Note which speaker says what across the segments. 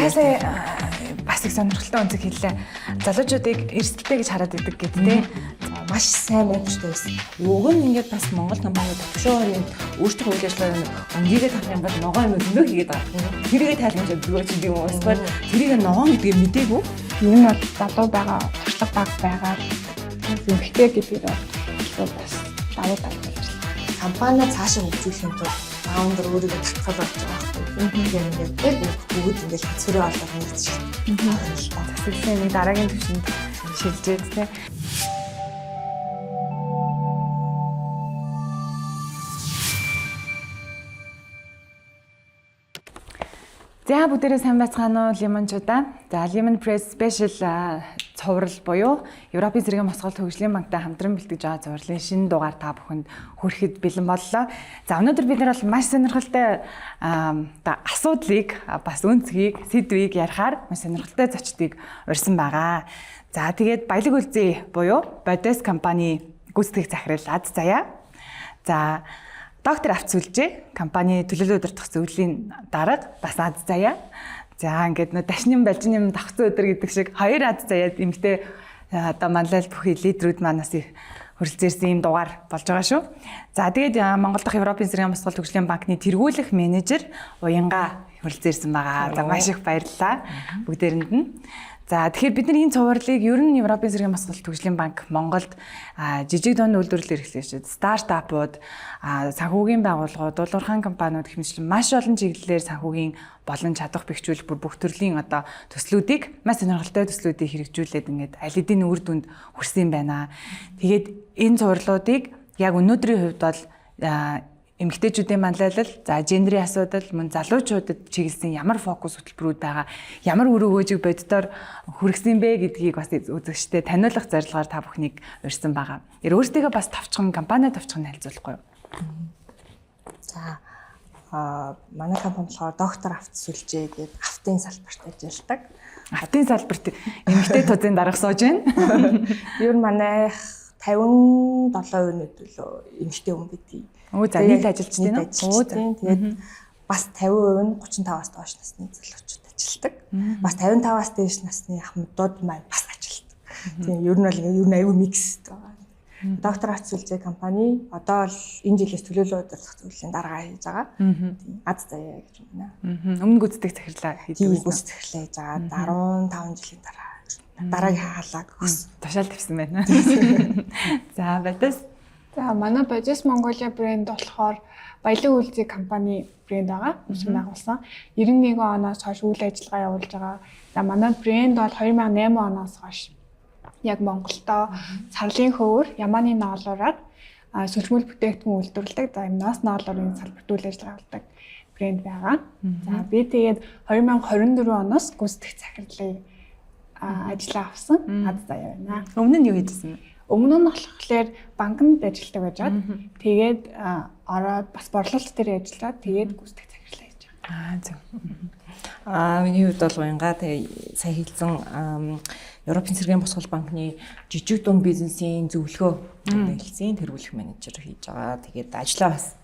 Speaker 1: Сая бас их сонирхолтой үнцэг хэллээ. Залуучуудыг эрсдэлтэй гэж хараад идэг гэдэг тийм.
Speaker 2: Маш сайн мэдрэмжтэй байсан. Уг нь ингээд бас Монгол компаниуд төвшөөрийн өөрсдөө үйл ажиллагаа өнгийгээ тавих юм бол ногоо юм зөндөө хийгээд байгаа. Тэрийгэ тайлбарлаж өгөө ч юм уу. Эсвэл тэрийг ногоо гэдгийг мэдээгүй.
Speaker 1: Ер нь бол залуу байгаа, туршлага бага байгаа. Эмэгтэй гэдгээр бас давуу тал болж байна.
Speaker 2: Компани цаашаа хөгжүүлэхийн тулд фаундер өөрийгөө татгал болж байгаа байхгүй. Тэгээд бүгд ингээд хэцүүрээ олоод нэгч.
Speaker 1: Засагласан нэг дараагийн түвшинд шилжээд тийм. За бүгдээрээ сайн байцгаана уу Лимончуудаа. За Lemon Press Special цуврал буюу Европын зэргийн Мосголт хөгжлийн банктай хамтран бэлтгэж байгаа цувралын шинэ дугаар та бүхэнд хүрэхэд бэлэн боллоо. За өнөөдөр бид нар бол маш сонирхолтой асуудлыг бас үнцгийг, сэдвийг ярихаар маш сонирхолтой зочдыг урьсан байгаа. За тэгээд Баялаг Үлзий буюу Бодис компани гүйцэтгэх захирал Аз Заяа. За доктор Авц Сүлжээ компани төлөвлөлт удирдах зөвлөлийн дарга бас Аз Заяа. За ингээд нөө дашнин балжин юм давхцсан өдөр гэдэг шиг хоёр Аз Заяа эмэгтэй одоо манлал бүхий лидерүүд манаас хөрөлцөөрсөн юм дугаар болж байгаа шүү. За тэгээд Монгол дахь Европын зэргийн Мосголт хөгжлийн банкны тэргүүлэх менежер Уянга хөрөлцөөрсөн байгаа. За маш их баярлалаа бүгдээрэнд нь. За тэгэхээр бид нар энэ цувралыг ер нь Европын зэргийн Мосголт хөгжлийн банк Монголд жижиг дунд үйлдвэрлэлээр эхлэв. Стартапууд, санхүүгийн байгууллагууд, улуурхайн компаниуд хэмжлэн маш олон чиглэлээр санхүүгийн болон чадах бэхжүүлэх бүх төрлийн одоо төслүүдийг маш сонирхолтой төслүүдийг хэрэгжүүлээд ингээд аль хэдийн үр дүнд хүрсэн юм байна. Тэгээд энэ цувралуудыг яг өнөөдрийн хувьд бол эмэгтэйчүүдийн манлайлал, за гендерийн асуудал, мөн залуучуудад чиглэсэн ямар фокус хөтөлбөрүүд байгаа, ямар үр өгөөжийг боддоор хүргэсэн бэ гэдгийг бас үзэгчтэй таниулах зорилгоор та бүхнийг урьсан байгаа. Өөрсдийгөө бас товчхон компани товчхон хэлцүүлэхгүй юу?
Speaker 2: За манай компани болохоор доктор Авц Сүлжээ гэдэг автын салбарт ажилладаг.
Speaker 1: Автын салбарт эмэгтэй тузын дарга сууж байна.
Speaker 2: Ер нь манай 57% нөлөө эмэгтэй хүн гэдгийг.
Speaker 1: За нийт ажилчид тийм үү?
Speaker 2: Тэгээд бас 50% нь 35-аас доош насны залуучууд ажилладаг. Бас 55-аас дээш насны ахмадууд маань бас ажилладаг. Тийм ер нь бол аюу микс байгаа. Доктор Авц Сүлжээ компани одоо л энэ жилээс төлөөлөл удирдах зөвлөлийн дарга хийж байгаа. Тийм Аз Заяа гэж байна.
Speaker 1: Өмнө гүйцэтгэх захирлаа
Speaker 2: хийдэг. Гүйцэтгэх захирлаа хийж байгаа 15 жилийн дараа дараагийн хаалаг өс
Speaker 1: тушаал тавьсан байна. За Бодис.
Speaker 3: За манай Бодис Mongolia брэнд болохоор Баялаг Үлзий компани брэнд байгаа. Үүсгэн байгуулсан. 91 оноос хойш үйл ажиллагаа явуулж байгаа. За манай брэнд бол 2008 оноос хойш яг Монголдо сарлын хөвөр Яманы ноолуураар сүлжмөл бүтээгдэхүүн үйлдвэрлэдэг. За энэ ноолуурын салбарт үйл ажиллагаа явуулдаг брэнд байгаа. За би тэгээд 2024 оноос гүйцэтгэх захирлыг ажиллаа авсан Аз Заяа байна.
Speaker 1: Өмнө нь юу хийжсэн бэ?
Speaker 3: Өмнө нь болохоор банкнд ажилладаг байж байгаа. Тэгээд ороод бас борлуулалт дээр ажиллаад тэгээд гүйцэтгэх захирлаа хийж байгаа.
Speaker 1: Зөв.
Speaker 2: Миний хувьд бол Уянга тэгээ сая хэлсэн Европын зэргийн Мосгол банкны жижиг дунд бизнесийн зөвлөгөө хэлсэн тэргүүлэх менежер хийж байгаа. Тэгээд ажиллаа бас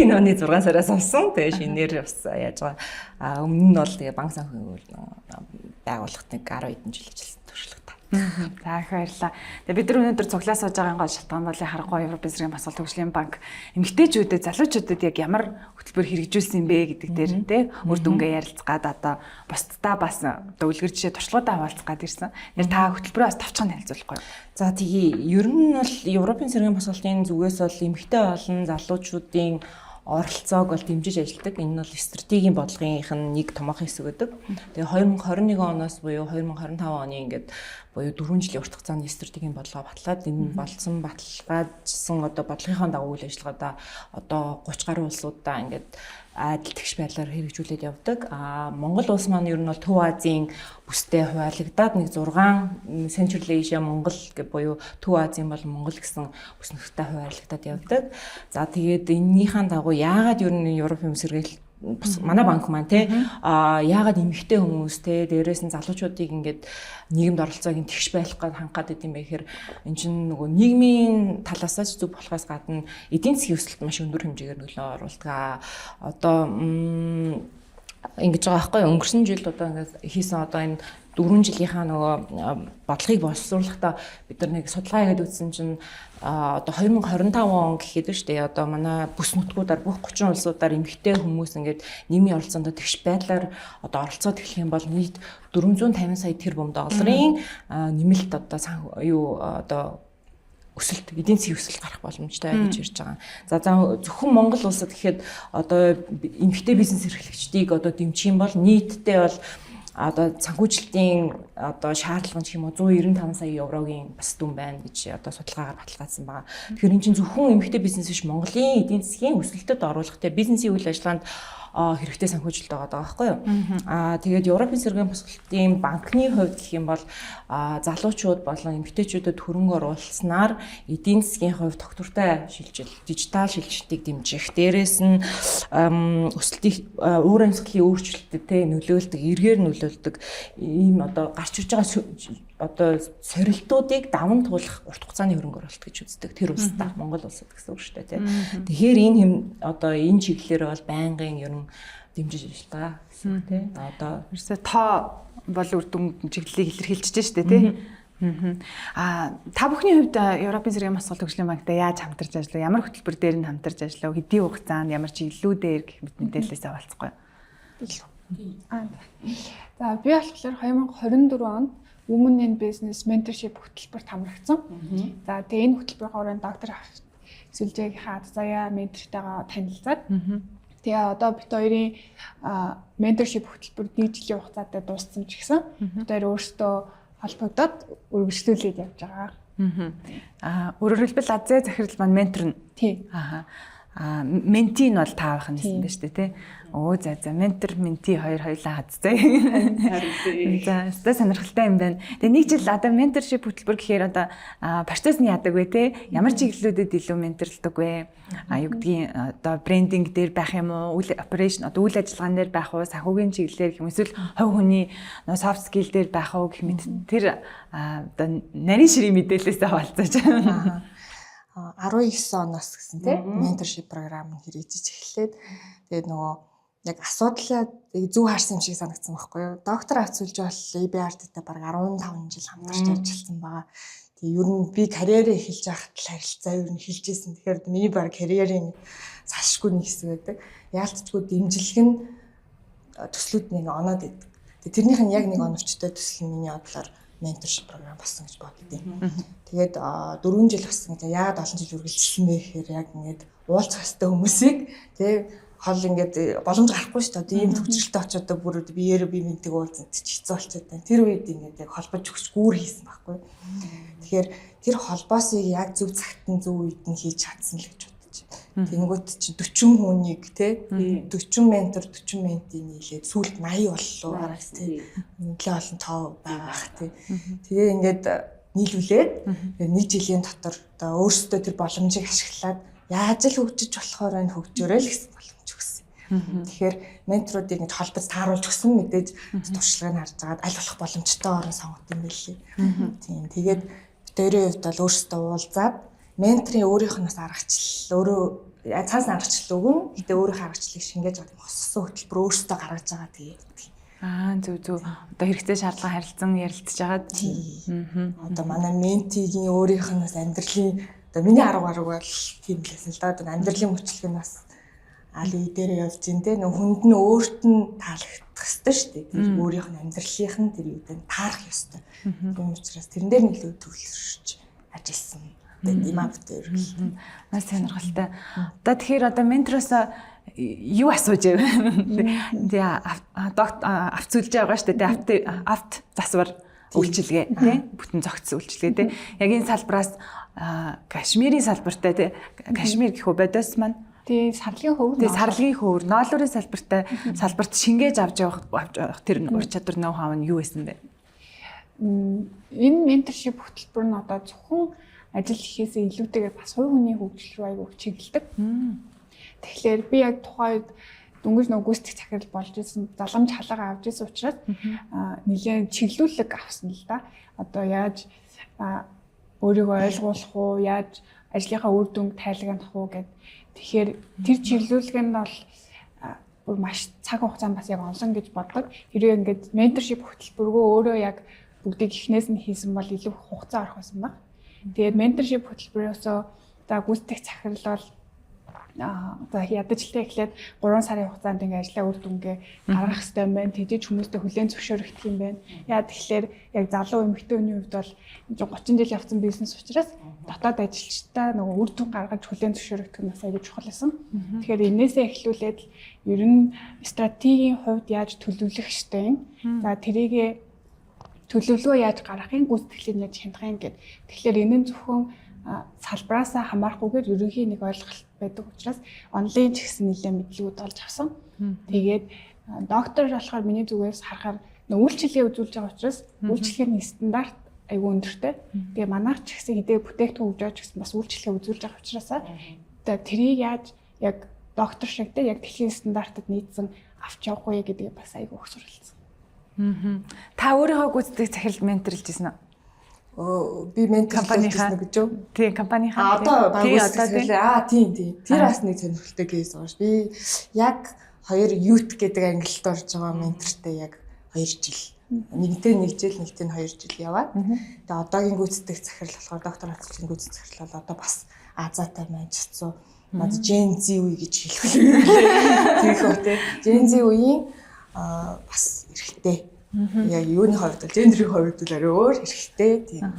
Speaker 2: энэ оны 6 сараас олсон. Тэгээ шинээр бас яаж байгаа. Өмнө нь бол тэгээ банк санхүүгийн байгууллагт нэг 10 хэдэн жил ажилласан туршлагатай.
Speaker 1: За их баярлалаа. Тэгээ бид нар өнөөдөр цуглаа сууж байгаа гол шалтгаан бол харахгүй Европын зэргийн Мосголт хөгжлийн банк эмэгтэйчүүдэд, залуучуудад яг ямар хөтөлбөр хэрэгжүүлсэн юм бэ гэдэг дээр те үр дүнгээ ярилцгаад одоо бусдаа бас үлгэр жишээ туршлагуудаа хаваалцах гад ирсэн. Яг та хөтөлбөрөө бас товчхон хэлцүүлэхгүй юу?
Speaker 2: За тэгээ ер нь бол Европын зэргийн Мосголтын зүгээс бол эмэгтэй олон залуучуудын оролцоог бол дэмжиж ажилладаг. Энэ бол стратегийн бодлогынх нь нэг томоохон хэсэг гэдэг. Тэгээ 2021 оноос буюу 2025 оны ингээд буюу 4 жилийн урт хугацааны стратегийн бодлогоо батлаад энэ болсон баталгаажсан одоо бодлогынхаа дагуу үйл ажиллагаадаа одоо 30 гаруй улсуудаа ингээд адил тэгш байдлаар хэрэгжүүлээд явдаг. Монгол улс маань ер нь бол Төв Азийн бүстэй хуваалагдаад нэг 6 Central Asia Монгол гэх буюу Төв Азийн бол Монгол гэсэн бүс нутагтай хуваалагдаад явдаг. За тэгээд энэнийхэн дагуу яагаад ер нь Европын сэргээл манай банк маань те яагаад эмэгтэй хүмүүс те дээрээс нь залуучуудыг ингээд нийгэмд оролцоог нь тэгш байх гээд хангаад идэм бэ гэхээр эн чинь нөгөө нийгмийн талаас ч зүг болохоос гадна эдийн засгийн өсөлт маш өндөр хэмжээгээр нөлөө оруулдаг. Одоо ингэж байгаа байхгүй юу? Өнгөрсөн жилд одоо ингээд хийсэн одоо энэ 4 жилийнхаа нөгөө бодлогыг боловсруулахдаа бид нар нэг судалгаа хийгээд үзсэн чинь одоо 2025 он гэхэд шүү дээ одоо манай бүс нутгуудаар бүх 30 улсуудаар эмэгтэй хүмүүс ингээд нийгмийн оролцоонд тэгш байдлаар одоо оролцоод эхлэх юм бол нийт 450 сая тэрбум долларын нэмэлт одоо одоо өсөлт эдийн засгийн өсөлт гарах боломжтой гэж ярьж байгаа. За зөвхөн Монгол улсад гэхэд одоо эмэгтэй бизнес эрхлэгчдийг одоо дэмжих юм бол нийтдээ бол одоо санхүүжилтийн одоо шаардлага гэх юм уу 195 сая еврогийн бас дүн байна гэж одоо судалгаагаар баталгаажсан байгаа. Тэгэхээр энэ чинь зөвхөн эмэгтэй бизнес биш Монголын эдийн засгийн өсөлтөд оруулах те бизнесийн үйл ажиллагаанд хэрэгтэй санхүүжилт байгаа байхгүй юу? Тэгээд Европын цэргийн босголтын банкны хувьд гэх юм бол залуучууд болон эмэгтэйчүүдэд хөрөнгө оруулснаар эдийн засгийн хувьд тогтвортой шилжил, дижитал шилжилтийг дэмжих, дээрээс нь өсөлтийн уур амьсгалын өөрчлөлтөд нөлөөлдөг, эргээр нөлөөлдөг ийм одоо гарч ирж байгаа одоо сорилтуудыг даван туулах урт хугацааны хөрөнгө оруулалт гэж үздэг. Тэр улсдаа Монгол улсад гэсэн үг шүү дээ, тийм. Тэгэхээр одоо энэ чиглэлээр бол байнгын ер нь дэмжиж ажиллагаа гэсэн үг тийм. Одоо
Speaker 1: ерөөсөө тоо бол үр дүн чиглэлийг илэрхийлж шүү дээ, тийм. Та бүхний хувьд Европын цэргийн босгол хөгжлийн банктай яаж хамтарч ажиллав? Ямар хөтөлбөр дээр нь хамтарч ажиллав? Хэдийн хугацаанд ямар чиглэлүүдээр гэх мэт мэдээлэлээс авалцахгүй.
Speaker 3: За би болохоор 2024 онд Women in Business Mentorship хөтөлбөрт хамрагдсан. За тэгээ энэ хөтөлбөрийн хүрээнд доктор Сүлжээгийнхаа заяа ментортойгоо танилцаад тэгээ одоо бид хоёрын mentorship хөтөлбөр 1 жилийн хугацаатай дууссан ч гэсэн бид хоёр өөрсдөө холбогдоод үргэлжлүүлээд явж байгаа.
Speaker 1: Өөрөөр хэлбэл Азия захирал маань ментор нь.
Speaker 3: Тий.
Speaker 1: Менти нь бол таавах нь гэсэн байж тээ. За ментор менти хоёулаа хацтай. За өстой сонирхолтой юм байна. Тэгээ нэг жил одоо менторшип хөтөлбөр гэхээр одоо процесс нь яадаг вэ те? Ямар чиглэлүүдэд илүү менторлдог вэ? Юу гэдгийг одоо брендинг дээр байх юм уу? Үйл операшн одоо үйл ажиллагаан дээр байх уу? Санхүүгийн чиглэлээр гэх юм эсвэл хувь хүний soft skill дээр байх уу гэх мэт тэр одоо нарийн ширийн мэдээлэлээс хаваалцаж байна.
Speaker 4: 19 оноос гэсэн тийм менторшип програм нь хэрэгжиж эхлээд тэгээд нөгөө яг асуудлаа зөв харсан юм шиг санагдсан байхгүй юу. Доктор Авцүлж бол EBRD-тэй баг 15 жил хамтарч ажилласан байгаа. Тэгээд ер нь би карьерээ эхэлж байхад л харилцаа ер нь эхэлж исэн. Тэгэхээр миний баг карьерийн салшгүй нэг хэсэг байдаг. Яалтчгүй дэмжлэг нь төслүүд нэг оноод идэг. Тэгээд тэрнийх нь яг нэг оновчтой төсөл нь миний бодлоор менторшип програм болсон гэж боддیں۔ Тэгээд 4 жил болсон гэж яагаад олон жил үргэлжилсэн бэ гэхээр яг ингээд уулзах хэвээр хүмүүсийг тий хол ингээд боломж гарахгүй шүү дээ. Ийм төвчрэлтэй очиод бүр биеэр би мэддэг уулзсан ч хэцүү болчиход байна. Тэр үед ингээд яг холбож өгч гүүр хийсэн байхгүй. Тэгэхээр тэр холбоосыг яг зөв цагт нь зөв үед нь хийж чадсан л гэж бодож байна. Тэнгүүт чи 40 хүнийг тий 40 ментор 40 менти нийлээд сүүлд 80 боллоо тий. Нэлээд олон тоо байгаах тий. Тэгээ ингээд нийлүүлээд нэг жилийн дотор одоо өөрсдөө тэр боломжийг ашиглаад яаж л хөгжиж болохоор энэ хөгжөөрэй л гэсэн боломж өгсөн. Тэгэхээр менторуудыг ингэж холбоц тааруулж өгсөн мэдээж туршлагыг харж агаад аль болох боломжтой орон сонгот юм билээ. Тийм. Тэгээд бид хоёрын хувьд бол өөрсдөө уулзаад менторын өөрийнх нь бас аргачлал өөрөө цаас аргачлал өгөн. Гэтэ өөрийнхөө аргачлалыг шингээж авах хоцсон хөтөлбөр өөрсдөө гаргаж байгаа тэгээд.
Speaker 1: Зөв. Одоо хэрэгтэй шаардлага харилцан ярилцж байгаа.
Speaker 4: Одоо манай ментигийн өөрийнх нь бас амьдралын одоо миний арга баруй бол тийм лсэн л да. Одоо амьдралын мөчлөг нь бас аль үе дээр явж ин тэ хүнд нь өөрт нь таалагдах ёстой шүү дээ. Тэр өөрийнх нь амьдралынх нь тэр үедээ таарах ёстой. Тийм учраас тэрэн дээр нэлээд төвлөрч ажилласан. Тэгээд ийм автер.
Speaker 1: Маш сонирхолтой. Одоо тэгэхээр одоо ментороос юу асууж байв? Тэгээ доктор авцүүлж байгаа шүү дээ. Авт засвар үйлчилгээ тий бүтэн зохицсон үйлчилгээ тий. Яг энэ салбараас Кашмирийн салбартай тий. Кашмир гэх үү бодос маань
Speaker 3: тий сарлгийн хөвөр.
Speaker 1: Тий сарлгийн хөвөр ноолуурын салбарт шингээж авч явах тэр ур чадвар ноу хав нь юу байсан бэ?
Speaker 3: Энэ менторшип хөтөлбөр нь одоо зөвхөн ажил хийхээсээ илүүтэйгээр бас хувь хүний хөгжил рүү аяг чиглэдэг. Тэгэхээр би яг тухайн үед дөнгөж гүйцэтгэх захирал болж исэн заламж халаага авч исэн учраас нэлээд чиглүүлэг авсан л да. Одоо яаж өөрийгөө ойлгуулах уу, яаж ажлынхаа үр дүнг тайлагнах уу гэд. Тэгэхээр тэр чиглүүлэг нь бол бүр маш цаг хугацаанд бас яг онсон гэж боддог. Хэрвээ ингээд менторшип хөтөлбөргөө өөрөө яг бүгдийг эхнээс нь хийсэн бол илүү хугацаа орох байсан баг. Тэгээд менторшип хөтөлбөрөөсөө за гүйцэтгэх захирал бол за ядаж л эхлээд 3 сарын хугацаанд ингээ ажлаа үр дүнгээ гаргах хэрэгтэй юм байна. Тэжээж хүмүүстээ хүлээн зөвшөөрөх юм байна. Яа тэгэхээр яг залуу эмэгтэй хүний хувьд бол 30 жил явсан бизнес учраас дотоод ажилчдаа нөгөө үр дүн гаргаж хүлээн зөвшөөрөх нь бас аягүй чухал байсан. Тэгэхээр энээсээ эхлүүлээд ер нь стратегийн хувьд яаж төлөвлөх ёстой юм. За тэрийгэ төлөвлөгөө яаж гаргахын гүйцэтгэлийг яаж хямдахын гэдэг. Тэгэхээр энэ нь зөвхөн салбараасаа хамаарахгүйгээр ерөнхий нэг ойлголт байдаг учраас онлайн ч гэсэн нэлээд мэдлэгүүд олж авсан. Тэгээд доктор болохоор миний зүгээс харахаар үйлчлэгээ үзүүлж байгаа учраас үйлчлэгээний стандарт аюу өндөртэй. Тэгээ манайх ч гэсэн хэдээ бүтээгдэхүүн өгж гэсэн бас үйлчлэгээ үзүүлж байгаа учраас тэрийг яаж яг доктор шиг те яг дэлхийн стандартад нийцсэн авч явах вэ гэдгийг бас аюу их суралцсан.
Speaker 1: Та өөрийнхөө гүйцэтгэх захирал менторлж ирсэн үү?
Speaker 4: Би ментор компанийнхаа гэж юу?
Speaker 1: Тийм, компанийнхаа.
Speaker 4: Одоо тийм. Тэр бас нэг сонирхолтой кейс байгаа ш. Би яг 2 youth гэдэг ангилалд орж байгаа ментортэй яг 2 жил. Нэгтэй 1 жил, нэгтэй 2 жил яваад. Тэгээ одоогийн гүйцэтгэх захирал болохоор доктор Ацлын гүйцэтгэх захирал бол одоо бас Азаатай манчцсан. Мад Gen Z үе гэж хэлэх юм. Тийх үү те. Gen Z үеийн бас эрхтэй. Яг юуны хувьд бол гендерийн хувьд бол арай өөр хэрэгтэй тийм.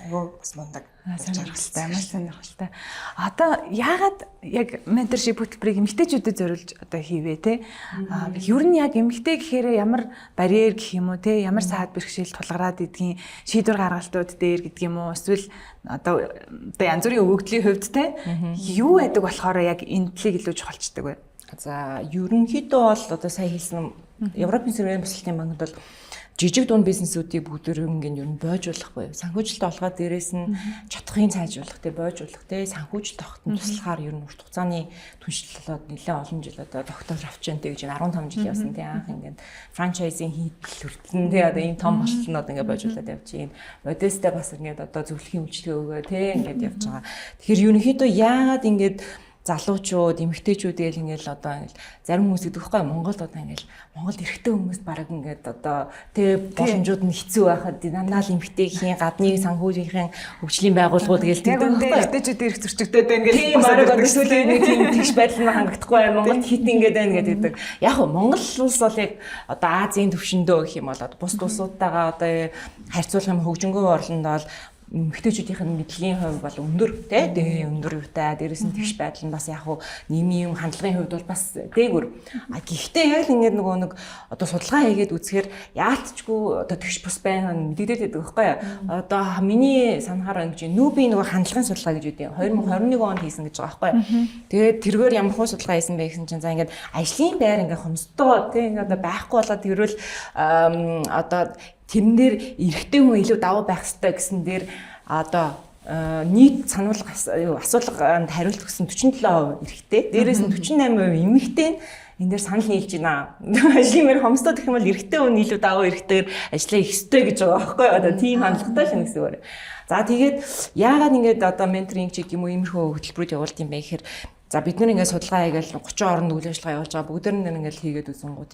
Speaker 4: Айгуу бас мундаг.
Speaker 1: Сонирхолтой, маш сонирхолтой. Одоо яагаад яг менторшип хөтөлбөрийг эмэгтэйчүүдэд зориулж одоо хийвэ те? Ер нь яг эмэгтэй гэхээр ямар барьер гэх юм уу те? Ямар саад бэрхшээл тулгараад идгийн шийдвэр гаргалтууд дээр гэдэг юм уу? Эсвэл одоо янз бүрийн өгөгдлийн хувьд те? Юу байдаг болохоор яг энэ талыг илүү чухалчдаг вэ?
Speaker 2: За ерөнхийдөө бол одоо сая хэлсэн Европын сэргээн босолтын банкнд бол жижиг дунд бизнесүүдийг бүгдээрээ ер нь бойжуулах буюу санхүүжилтөд олгоод дээрээс нь чадхын цайжуулах те бойжуулах те санхүүжилт тогтсон туслахаар ер нь урт хугацааны түншлэл болоод нэлээд олон жил одоо доктор авчантай гэж 15 жил явсан те анх ингээд франчайзинг хийдэл хүртэн те одоо ийм том болтнод ингээд бойжуулаад явж байна. Модестэй бас ингээд одоо зөвлөхийн үйлчлэгээ өгөө те ингээд явж байгаа. Тэгэхээр ерөнхийдөө яагаад ингээд залуучууд, эмэгтэйчүүд гээл ингээл одоо ингээл зарим хүмүүс гэдэг байхгүй Монголд одоо ингээл Монголд эрэгтэй хүмүүс баг ингээд одоо тэг боломжууд нь хэцүү байхад дандаа л эмэгтэйхийн гадны санхүүжийнхын хөгжлийн байгууллагууд гээл тэгдэг байхгүй
Speaker 1: эмэгтэйчүүд эрх зөрчигдөд ингээл
Speaker 2: тийм баг одоо сүүлийн нэг тийм тэгш байдал нь хангагдахгүй Монголд хит ингээд байна гэдэг. Яг нь Монгол улс бол яг одоо Азийн төвшөндөө гэх юм бол одоо бус улсуудтайгаа одоо харьцуулах юм хөгжингөө орлонд бол эмэгтэйчүүдийн мэдлэгийн хувь бол өндөр тий өндөр юутай дээрэс нь тэгш байдал нь бас яг хуу нийгмийн хандлагын хувьд бол бас дээгүр. Гэхдээ яг л ингээд нөгөө нэг одоо судалгаа хийгээд үзэхээр яалтчгүй одоо тэгш бус байна мэдэгдээд байдаг байхгүй юу? Одоо миний санахаар ингэж нүүби нөгөө хандлагын судалгаа гэж үүдээ 2021 онд хийсэн гэж байгаа байхгүй юу? Тэгээд тэргээр ямар хуу судалгаа хийсэн бэ гэсэн чинь за ингээд ажлын байр ингээд хомсдоо тий ингээд одоо байхгүй болоод тэрвэл одоо тэрэн дээр эрэгтэй хүн илүү даваа байх хэрэгтэй гэсэн дээр одоо нийт сануулга асуулганд хариулт өгсөн 47% эрэгтэй. Дээрээс нь 48% эмэгтэй энэ дээр санал нийлж байна. Ажлын мэр хомсдоо гэх юм бол эрэгтэй хүн илүү даваа эрэгтэйгээр ажиллаа их ёстой гэж байгаа байхгүй юу? Одоо тийм хандлагатай шин гэсэн үг. За тэгээд яагаад ингэж одоо менторинг чиг юм уу иймэрхүү хөтөлбөрүүд явуулт юм бэ гэхээр за бид нар ингээд судалгаа хийгээл 30 орнд үйл ажиллагаа явуулж байгаа бүгд нэг ингээд хийгээд үзэнгүүт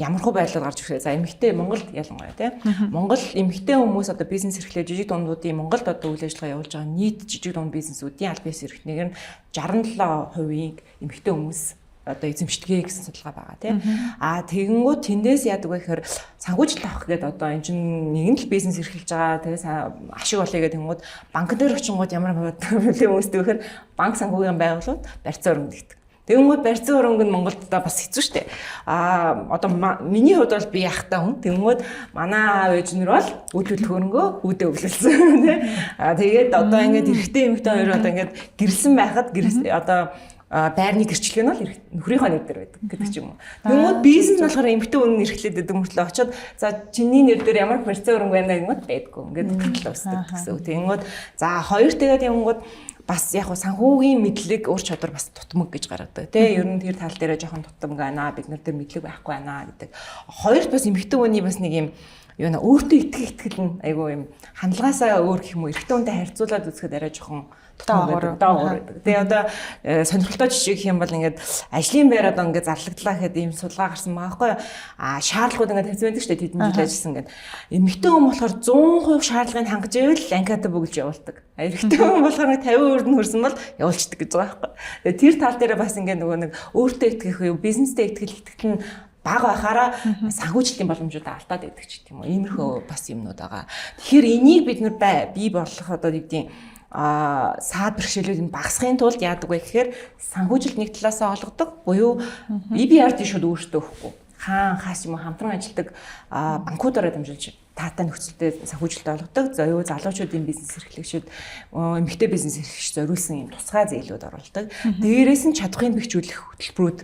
Speaker 2: ямархуу байдлаар гарч ирэхээ за эмэгтэй Монголд ялангуяа тийм Монгол эмэгтэй хүмүүс одоо бизнес эрхлээ жижиг дундуудын Монголд одоо үйл ажиллагаа явуулж байгаа нийт жижиг дунд бизнесүүдийн аль бис эрхнэр нь 67% эмэгтэй хүмүүс одоо эзэмшдэг гэсэн судалгаа байгаа тийм тэгэнгүүт тэндээс яадаг вэ гэхээр санхүүжилт авах гэдэг одоо энэ чинь нэгэн л бизнес эрхэлж байгаа тэгээс ашиг олъё гэдэг тэнгууд банк дээр очингууд ямар проблем үүсдэг вэ гэхээр банк санхүүгийн байгууллагууд барьцаа өргөдөгдөг. Тэгэнгүүт барьцаа өрөнгө нь Монголд бас хэцүү шттэ. Одоо миний хувьд бол би яхахтаа хүн. Тэгэнгүүт манай аав ээжнэр бол үүдэл хөрөнгөө үүдээ өвлөлсөн тийм. Тэгээд одоо ингээд эрэгтэй эмэгтэй хоёр одоо ингээд гэрэлсэн байхад одоо байрны гэрчлэг нь бол нөхрийнхөө нэр дээр байдаг гэдэг ч юм уу. Тэгмүүд бизнес нь болохоор эмэгтэй хүн эрхлээд байдаг мөртлөө очиод за чиний нэр дээр ямар барьцаа өрөнгө байна гэмэд байдгүй. Ингээд гэтэл өсдөг гэсэн үг. Тэгмүүд за хоёр тэгээд явангууд бас яг санхүүгийн мэдлэг ур чадвар бас тутмаг гэж гаргадаг тий ер нь тэр тал дээр жоохон тутамг байна бид нар дээр мэдлэг байхгүй байна гэдэг. Хоёрт бас эмэгтэй хүний бас нэг юм юу нэ өөртөө итгэл нь айгүй юм хандлагаасаа өөр гэх юм уу эрэгтэй хүнтэй харьцуулаад үзэхэд арай жоохон доогоор. Тэгээ одоо сонирхолтой жишээ гэх юм бол ингээд ажлын байр одоо ингээд зарлагдлаа гэхэд ийм судалгаа гарсан байгаа байхгүй юу? Шаардлагууд ингээд тавьсан байдаг шүү дээ тэдэн жил ажилласан ингээд. Эмэгтэй хүн болохоор 100% шаардлагыг хангаж ивэл анкета бүгэлж явуулдаг. Эрэгтэй хүн болохоор 50% нь хөрсөн бол явуулчихдаг гэж байгаа байхгүй юу? Тэгээ тэр тал дээр бас ингээд нөгөө нэг өөртөө итгэх юу бизнестэй итгэл нь бага байхаараа санхүүжилтийн боломжуудаа алдаад байдаг ч гэх юм уу. Иймэрхүү бас юмнууд байгаа. Тэгэхээр энийг бид нар бий болгох одоо нэг тийм саад бэрхшээлүүдийг багасгахын тулд яадаг вэ гэхээр санхүүжилт нэг талаасаа олгодог буюу EBRD шууд өөртөө өгөхгүй хаас юм хамтран ажилладаг банкудаараа дамжуулж таатай нөхцөлтэй санхүүжилт олгодог. За юу залуучуудын бизнес эрхлэгчид эмэгтэй бизнес эрхлэгч зориулсан юм тусгай зээлүүд оруулдаг. Дээрээс нь чадахыг бэхжүүлэх хөтөлбөрүүд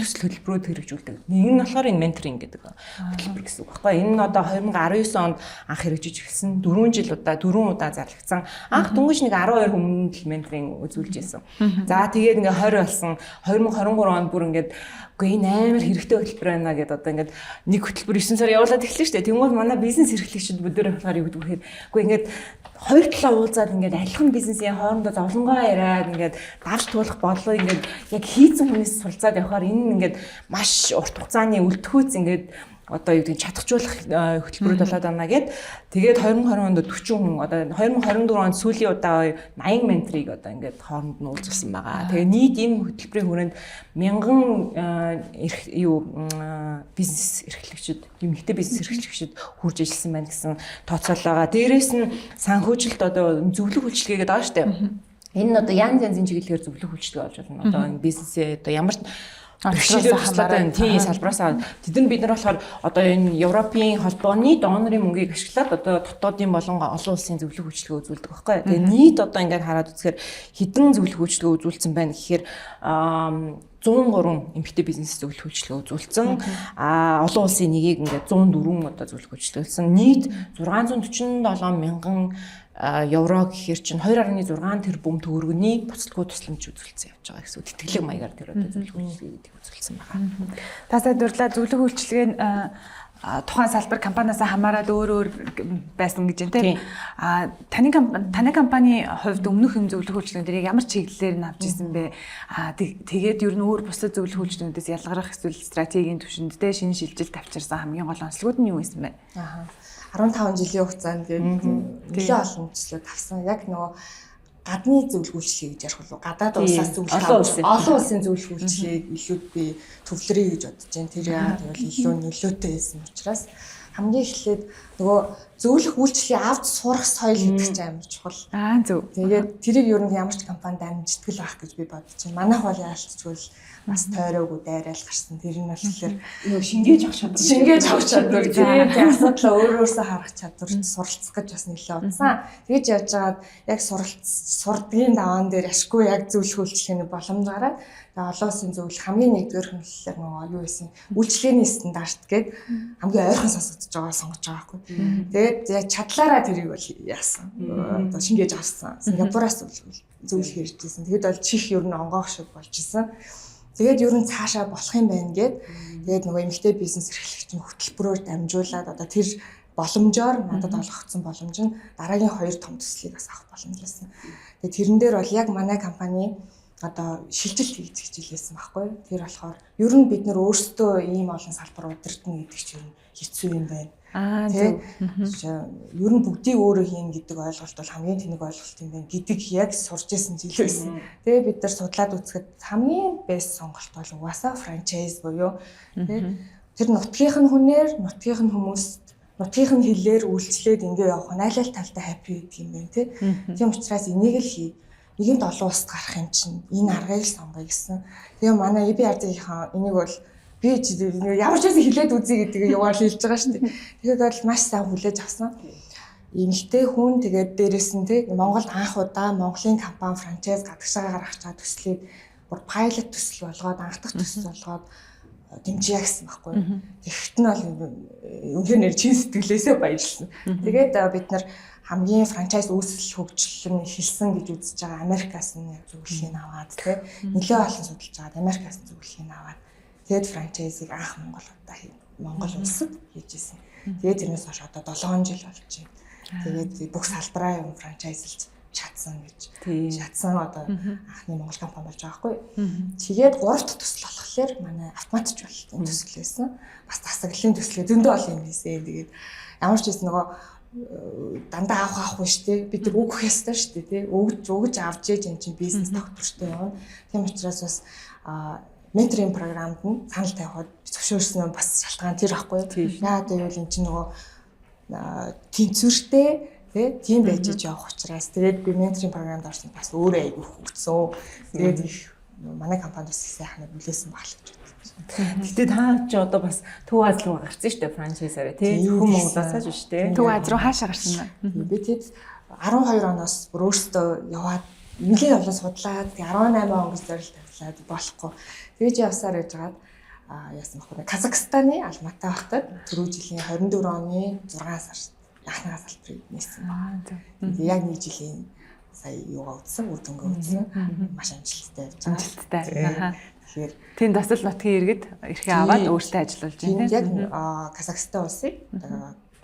Speaker 2: төсөл хөтөлбөрүүд хэрэгжүүлдэг. Нэг нь болохоор энэ менторинг гэдэг хөтөлбөр гэсэн үг байхгүй. Энэ нь одоо 2019 онд анх хэрэгжиж эхэлсэн 4 удаа зарлагдсан. Анх дөнгөж нэг 12 хүмүүнд л менторинг үзүүлж байсан. За тэгээд ингээ 20 болсон 2023 онд бүр ингээд үгүй энэ амар хэрэгтэй хөтөлбөр байна гэдээ одоо ингээд нэг хөтөлбөр 9 сар явуулаад эхэллээ шүү дээ. Тэнгуул манай бизнес эрхлэгчид бүдээр болохоор юу гэдэг вэ гэхээр үгүй ингээд хоёр талаа уулзаад ингээд адилхан бизнесийн хоорондоо зовлонгоо яриад ингээд давж туулах болов ингээд яг хийцэн хүнээс сулцаад явахаар энэ ингээд маш урт хугацааны үлдэхүйц ингээд одоо юу гэдэг чадахжуулах хөтөлбөрүүд болоод байна гэд тэгээд 2020 онд 40 хүн одоо 2024 онд сүүлийн удаа 80 менторыг одоо ингээд хооронд нь уулзсан байгаа. Тэгээд нийт энэ хөтөлбөрийн хүрээнд 1000 бизнес эрхлэгчид, эмэгтэй бизнес эрхлэгчид хурж ажилласан байна гэсэн тооцоол байгаа. Дээрээс нь санхүүжилт одоо зөвлөх үйлчилгээгээд байгаа шүү дээ. Энэ нь одоо янз янзын чиглэлээр зөвлөх үйлчилгээ болж байна. Одоо энэ бизнесээ одоо ямар бэрхшээлээс хамааран тийм салбараасаа тэд нар бид нар болохоор одоо энэ Европын холбооны донорын мөнгийг ашиглаад одоо дотоодын болон олон улсын зөвлөх үйлчилгээ үзүүлдэг байхгүй. Тэгээ нийт одоо ингээд хараад үзэхээр хэдэн зөвлөх үйлчилгээ үзүүлсэн байна гэхээр 103 эмэгтэй бизнес зөвлөх үйлчилгээ үзүүлсэн. Олон улсын нэгийг ингээд 104 одоо зөвлөх үйлчилгээ үзүүлсэн. Нийт 647 мянган евро гэхээр чинь 2.6 тэрбум төгрөгийн буцалтгүй тусламж үзүүлсэн явж байгаа гэсэн үг. Тэтгэлэг маягаар тэр одоо зөвлөх үйлчилгээ гэдэг үзүүлсэн байгаа.
Speaker 1: Та сайдуурлаа зөвлөх үйлчилгээ нь тухайн салбар компаниас хамаараад өөр байсан гэж байна тийм. Таны компани хувьд өмнөх юм зөвлөх үйлчилгээнүүдийг ямар чиглэлээр нь авч ирсэн бэ? Тэгээд ер нь өөр бусад зөвлөх үйлчилгээнүүдээс ялгарах эсвэл стратегийн түвшиндээ шинэ шилжилт авчирсан хамгийн гол онцлогуд нь юу байсан бэ?
Speaker 4: 15 жилийн хугацаанд нэлээд олон төслүүд авсан. Яг нөгөө гадны зөвлөх үйлчилгээ гэж ярих болов. Гадаад улсаас зөвлөх олон улсын зөвлөх үйлчилгээг илүү би төвлөрье гэж бодож байна. Тэр яагаад гэвэл илүү нөлөөтэй байсан учраас хамгийн эхлээд нөгөө зөвлөх үйлчилгээ авч сурах соёл гэдэг чинь амар чухал.
Speaker 1: Зөв.
Speaker 4: Тэгээд тэрийг ер нь ямар ч компанид амжилтгал байх гэж би бодож байна. Манайх бол яалтчгүй бас тойроогүй дайраал гарсан. Тэр нь болохоор
Speaker 2: шингээж авах чадвар
Speaker 4: тийм асуудлаа өөрөөсөө харах чадвар суралцах гэж бас нэлээд удсан. Тэгэж явж байгаад яг сурдгийн даваан дээр ашгүй яг зөвлөх үйлчилгээний боломжаараа олон улсын зөвлөх хамгийн нэгдүгээр хөндлөлөөр нөгөө юу байсан үйлчилгээний стандарт гээд хамгийн ойрхон сонсогдож байгаа сонгож байгаа байхгүй. Тэгээд яг чадлаараа тэрийг бол яасан. Одоо шингээж авсан. Сингапураас зөвлөх иржсэн. Тэгэд бол чих ер нь онгоох шиг болж исэн. Тэгээд ер нь цаашаа болох юм байна тэгээд нөгөө эмэгтэй бизнес эрхлэгчийн хөтөлбөрөөр дамжуулаад одоо тэр боломжоор надад олгогдсон боломж нь дараагийн 2 том төслийг бас авах боломж байсан. Тэгээд тэрэн дээр бол яг манай компани одоо шилжилт хийж хичээлсэн байхгүй. Тэр болохоор ер нь бид нар өөрсдөө ийм олон салбар удирдна гэдэг чинь хэцүү юм байна. Зөв. Ер нь бүгдийг өөрөө хийн гэдэг ойлголт бол хамгийн тэнэг ойлголт юм байна гэдэг яг сурч ирсэн жил байсан. Тэгээ бид нар судлаад үзэхэд хамгийн бэст сонголт бол угаасаа франчайз буюу тэр нутгийнх нь хүнээр, нутгийнх нь хүмүүст, нутгийнх нь хэлээр үйлчлээд ингэ явах нь аль аль талтай happy гэдэг юм байна тийм учраас энийг л хий. Нэгэнд олон улсад гарах юм чинь энэ аргыг л сонгоё гэсэн. Тэгээ манай EBRD-ийн энийг бол би ямар ч байсан хилээд үзье гэдгийг яваар хэлж байгаа шүү дээ. Тэгээд бол маш сайн хүлээж авсан. Эмэгтэй хүн тэгээд дээрэс нь Монголд анх удаа Монголын компани франчайз гадагшаа гаргаж байгаа төслийг бүр пайлот төсөл болгоод анх дахь төсөл болгоод дэмжиж гэсэн байхгүй. Тэгэхэд нь бол үнэхээр чин сэтгэлээсээ баярлсан. Тэгээд бид нар хамгийн франчайз үүсэл хөгжил нь хэлсэн гэж үзэж байгаа Америкаас нь зөвлөгийг аваад нэлээд олон судалж байгаа Америкаас нь зөвлөгийг аваад тэгээд франчайзыг анх Монголд удаа Монгол улсад хийж исэн. Тэгээд тэрнээс хойш одоо 7 жил болж байна. Тэгээд бүх салбараа юм франчайзлж чадсан гэж. Чадсан одоо анхны Монгол компани болж байгаа байхгүй. Тэгээд 3 дахь төсөл болохоор манай автоматжуулалтын төсөл байсан. Бас засаглалын төслөө зөндөө олон юм хийсэн. Тэгээд ямар ч гэсэн нөгөө дандаа авах биш тий. Бид нар өгөх ёстой шүү дээ тий. Өгж авч ээж эн чинь бизнес доктортой явна. Тийм учраас бас менторинг програмд нь санал тавихад зөвшөөрсөн нь бас шалтгаан тэр байхгүй. Яагаад гэвэл эн чинь нөгөө тэнцвэртэй тийм байж явах учраас тэгээд би менторинг програмд орсон бас өөрөө айгүйх өгцөө. Тэгээд их манай компаниас их сайхан нөлөөсөн баг л гэж бодсон.
Speaker 2: Гэтэ та ч одоо бас Төв Аз руу гарсан шүү дээ франчайзаараа тий. Зөвхөн Монголоос биш тий.
Speaker 1: Төв Аз руу хаашаа гарсан бэ?
Speaker 4: Би тэд 12 оноос бүр өөртөө яваад нэлээд олон судлаад 18 он гэж зорилт тавьлаад болохгүй. Тэгж явсаар яжгаад яасан бохоо Казахстаны Алматай байхдаа түрүү жилийн 24 оны 6 сард яхнаас салбарыг нээсэн байна. Тэгээд яг нэг жилийн сая юугаа үзсэн, үр дүнгээ үзсэн. Маш амжилттай явж байгаа.
Speaker 1: Амжилттай.
Speaker 4: Тэгэхээр
Speaker 1: тийм дасал нутгийн иргэд эрхээ аваад өөртөө ажиллуулж байна.
Speaker 4: Яг Казахстан улсын